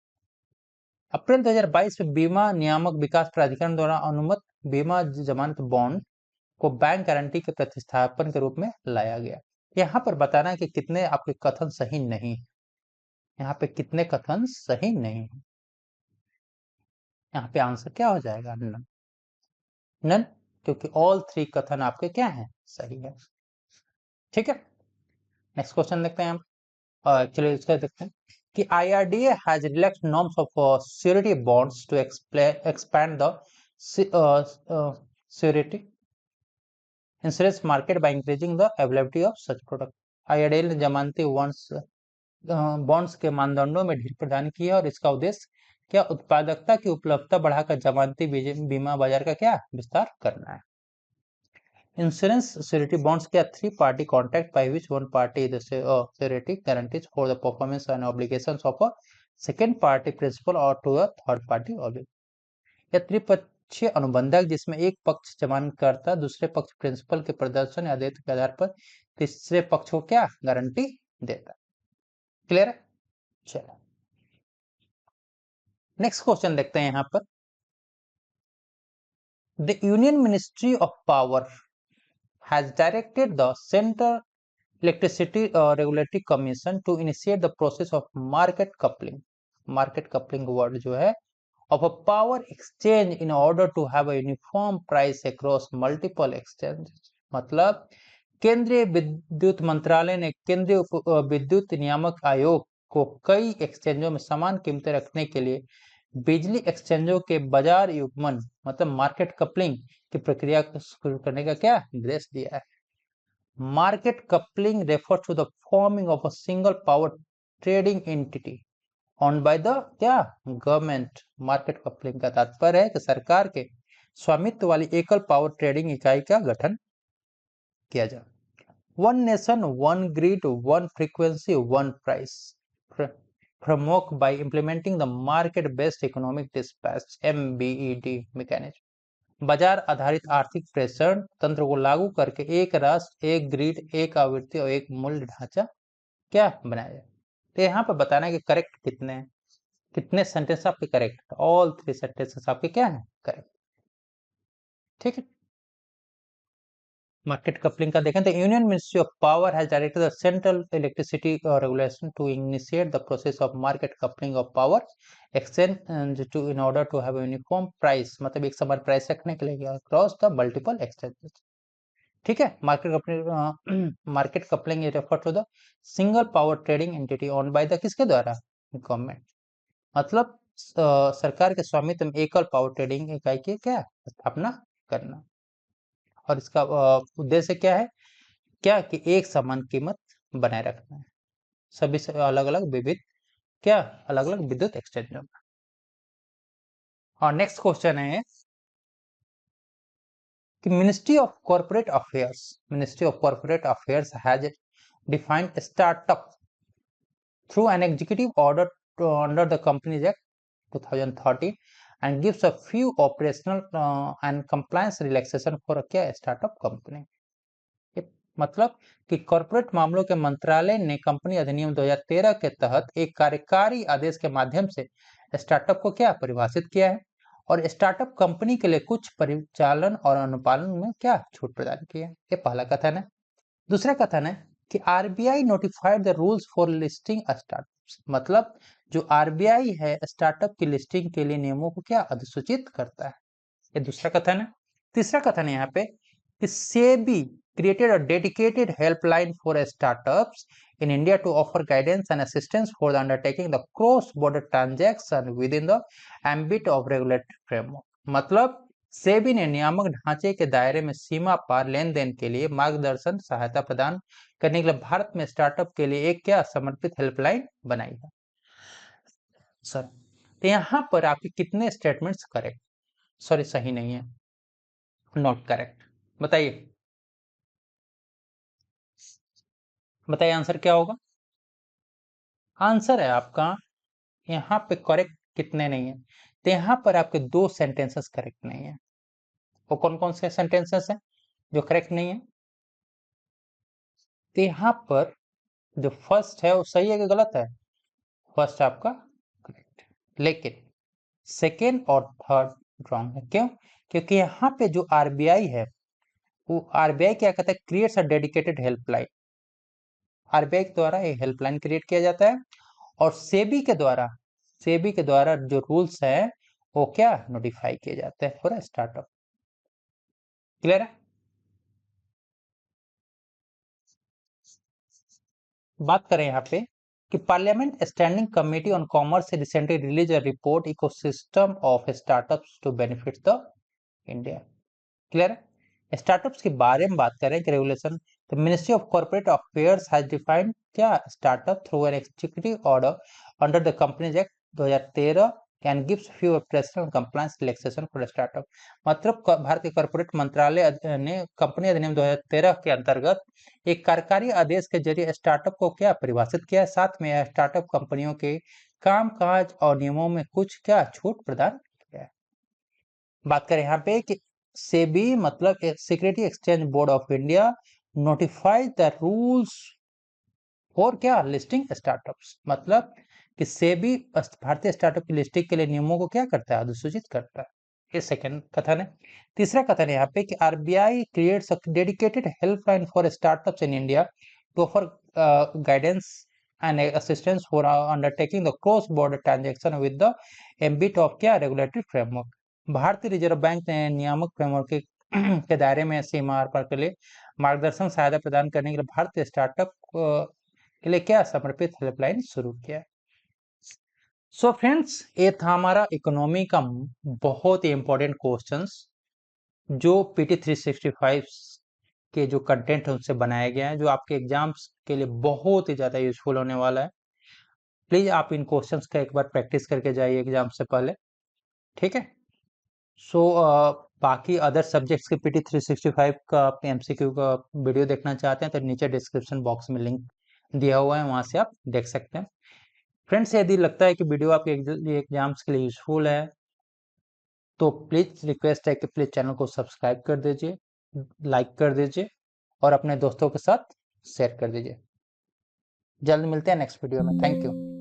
अप्रैल 2022 में बीमा नियामक विकास प्राधिकरण द्वारा अनुमत बीमा जमानत बॉन्ड को बैंक गारंटी के प्रतिस्थापन के रूप में लाया गया. यहाँ पर बताना है कि कितने आपके कथन सही नहीं. यहाँ पे कितने कथन सही नहीं. यहाँ पे आंसर क्या हो जाएगा? नन. नन, क्योंकि ऑल 3 कथन आपके क्या हैं? सही है. ठीक है. नेक्स्ट क्वेश्चन देखते हैं हम. चलिए इसका देखते हैं कि IRDA has relaxed norms of surety bonds to expand the surety insurance market by increasing the availability of such product. IRDA ने जमानती बॉन्ड्स के मानदंडों में ढील प्रदान की है और इसका उद्देश्य क्या? उत्पादकता की उपलब्धता बढ़ाकर जमानती बीमा बाजार का क्या विस्तार करना है. Insurance surety bonds क्या 3 party contract by which one party the surety guarantees for the performance and obligations of a second party principal or to a third party obligor. यह त्रिपक्षीय अनुबंधक जिसमें एक पक्ष जमानत करता, दूसरे पक्ष प्रिंसिपल के प्रदर्शन या दायित्व के आधार पर तीसरे पक्ष को क्या गारंटी देता. क्लियर है? चलो नेक्स्ट क्वेश्चन देखते हैं. यहाँ पर the union ministry of power has directed the Central Electricity Regulatory Commission to initiate the process of market coupling. Market coupling word जो है of a power exchange in order to have a uniform price across multiple exchanges. मतलब केंद्रीय विद्युत मंत्रालय ने केंद्रीय विद्युत नियामक आयोग को कई एक्सचेंजों में समान कीमतें रखने के लिए बिजली एक्सचेंजों के बाजार युग्मन मतलब मार्केट कपलिंग की प्रक्रिया को शुरू करने का क्या निर्देश दिया है. Market coupling refer to the forming of a single power trading entity owned by the क्या गवर्नमेंट। मार्केट कपलिंग का तात्पर्य है कि सरकार के स्वामित्व वाली एकल पावर ट्रेडिंग इकाई का गठन किया जाए। One nation one grid one frequency one price framework by implementing the market based economic dispatch MBED mechanism। बाजार आधारित आर्थिक प्रेषण तंत्र को लागू करके एक राष्ट्र एक ग्रिड एक आवृत्ति और एक मूल्य ढांचा क्या बनाया जाए। तो यहाँ पर बताना है कि करेक्ट कितने हैं, कितने सेंटेंस आपके करेक्ट, ऑल 3 सेंटेंसेस आपके क्या है करेक्ट। ठीक है, मार्केट कपलिंग का देखें तो union ministry of power has directed the central electricity regulation to initiate the process of market coupling of power exchange to in order to have uniform price, मतलब एक समान प्राइस रखने के लिए अक्रॉस द मल्टीपल एक्सचेंजेस। ठीक है, market coupling is refer to the single power trading entity owned by the किसके द्वारा गवर्नमेंट, मतलब सरकार के स्वामित्व में एकल पावर ट्रेडिंग इकाई की क्या स्थापना करना। और इसका उद्देश्य क्या है, क्या कि एक समान कीमत बनाए रखना है सभी से अलग अलग विविध क्या अलग अलग विद्युत एक्सचेंजों में। और नेक्स्ट क्वेश्चन है कि ministry of corporate affairs has defined startup through an executive order under the companies act 2013 and gives a few operational and compliance relaxation for क्या स्टार्टअप कंपनी। मतलब कि कॉर्पोरेट मामलों के मंत्रालय ने कंपनी अधिनियम 2013 के तहत एक कार्यकारी आदेश के माध्यम से स्टार्टअप को क्या परिभाषित किया है और स्टार्टअप कंपनी के लिए कुछ परिचालन और अनुपालन में क्या छूट प्रदान की है। ये पहला कथन है। दूसरा कथन है कि RBI notified the rules for listing startups, मतलब जो आरबीआई है स्टार्टअप की लिस्टिंग के लिए नियमों को क्या अधिसूचित करता है। ये दूसरा कथन है। तीसरा कथन है यहाँ पे कि SEBI created a dedicated helpline for startups in India to offer guidance and assistance for the undertaking the cross-border transaction within the ambit of regulatory framework। मतलब सेबी ने नियामक ढांचे के दायरे में सीमा पार लेन देन के लिए मार्गदर्शन सहायता प्रदान करने के लिए भारत में स्टार्टअप के लिए एक क्या समर्पित हेल्पलाइन बनाई है। सर तो यहाँ पर आपके कितने स्टेटमेंट्स करेक्ट, सॉरी सही नहीं है, नॉट करेक्ट। बताइए बताइए आंसर क्या होगा। आंसर है आपका यहाँ पे करेक्ट कितने नहीं है, तो यहाँ पर आपके 2 सेंटेंसेस करेक्ट नहीं है। वो कौन कौन से सेंटेंसेस हैं जो करेक्ट नहीं है। तो यहाँ पर जो फर्स्ट है वो सही है कि गलत है, फर्स्ट आपका करेक्ट, लेकिन सेकेंड और थर्ड रॉन्ग है। क्यों, क्योंकि यहाँ पे जो आरबीआई है वो आरबीआई क्या कहता है, creates a dedicated helpline. RBI के द्वारा एक हेल्पलाइन क्रिएट किया जाता है और सेबी के द्वारा जो रूल्स है वो क्या नोटिफाई किए जाते हैं फॉर स्टार्टअप। क्लियर है। बात करें यहाँ पे कि parliament standing committee on commerce recently release a report ecosystem of startups to benefit the India. Clear है। स्टार्टअप्स के बारे में बात करें कि रेगुलेशन, तो ministry of corporate affairs has defined क्या startup through an executive order under the companies act 2013 can gives few operational compliance relaxation for startup. मतलब भारत के कॉर्पोरेट मंत्रालय ने कंपनी अधिनियम 2013 के अंतर्गत एक कार्यकारी आदेश के जरिए स्टार्टअप को क्या परिभाषित किया है, साथ में स्टार्टअप कंपनियों के कामकाज और नियमों में कुछ क्या छूट प्रदान किया है। बात करें यहाँ पे कि सेबी मतलब security exchange board of India notified the rules for क्या लिस्टिंग स्टार्टअप्स, मतलब कि सेबी भारतीय स्टार्टअप की लिस्टिंग के लिए नियमों को क्या करता है अधिसूचित करता है। ये सेकंड कथन है। तीसरा कथन है यहाँ पे कि RBI creates a dedicated helpline for startups in India to offer guidance and assistance for undertaking the cross border transaction with the ambit of क्या रेगुलेटरी फ्रेमवर्क। भारतीय रिजर्व बैंक ने नियामक फ्रेमवर्क के दायरे में सीमा पार के लिए मार्गदर्शन सहायता प्रदान करने के लिए भारतीय स्टार्टअप के लिए क्या समर्पित हेल्पलाइन शुरू किया। सो फ्रेंड्स ये था हमारा इकोनॉमी का बहुत ही इंपॉर्टेंट क्वेश्चंस जो पीटी 365 के जो कंटेंट है उससे बनाया गया है, जो आपके एग्जाम्स के लिए बहुत ही ज़्यादा यूजफुल होने वाला है। प्लीज़ आप इन क्वेश्चंस का एक बार प्रैक्टिस करके जाइए एग्जाम से पहले, ठीक है। सो बाकी अदर सब्जेक्ट्स के पीटी 365 का आप एमसीक्यू का वीडियो देखना चाहते हैं तो नीचे डिस्क्रिप्शन बॉक्स में लिंक दिया हुआ है, वहाँ से आप देख सकते हैं। फ्रेंड्स, यदि लगता है कि वीडियो आपके एग्जाम्स के लिए यूजफुल है तो प्लीज़ रिक्वेस्ट है कि प्लीज़ चैनल को सब्सक्राइब कर दीजिए, लाइक कर दीजिए और अपने दोस्तों के साथ शेयर कर दीजिए। जल्द मिलते हैं नेक्स्ट वीडियो में। Thank you.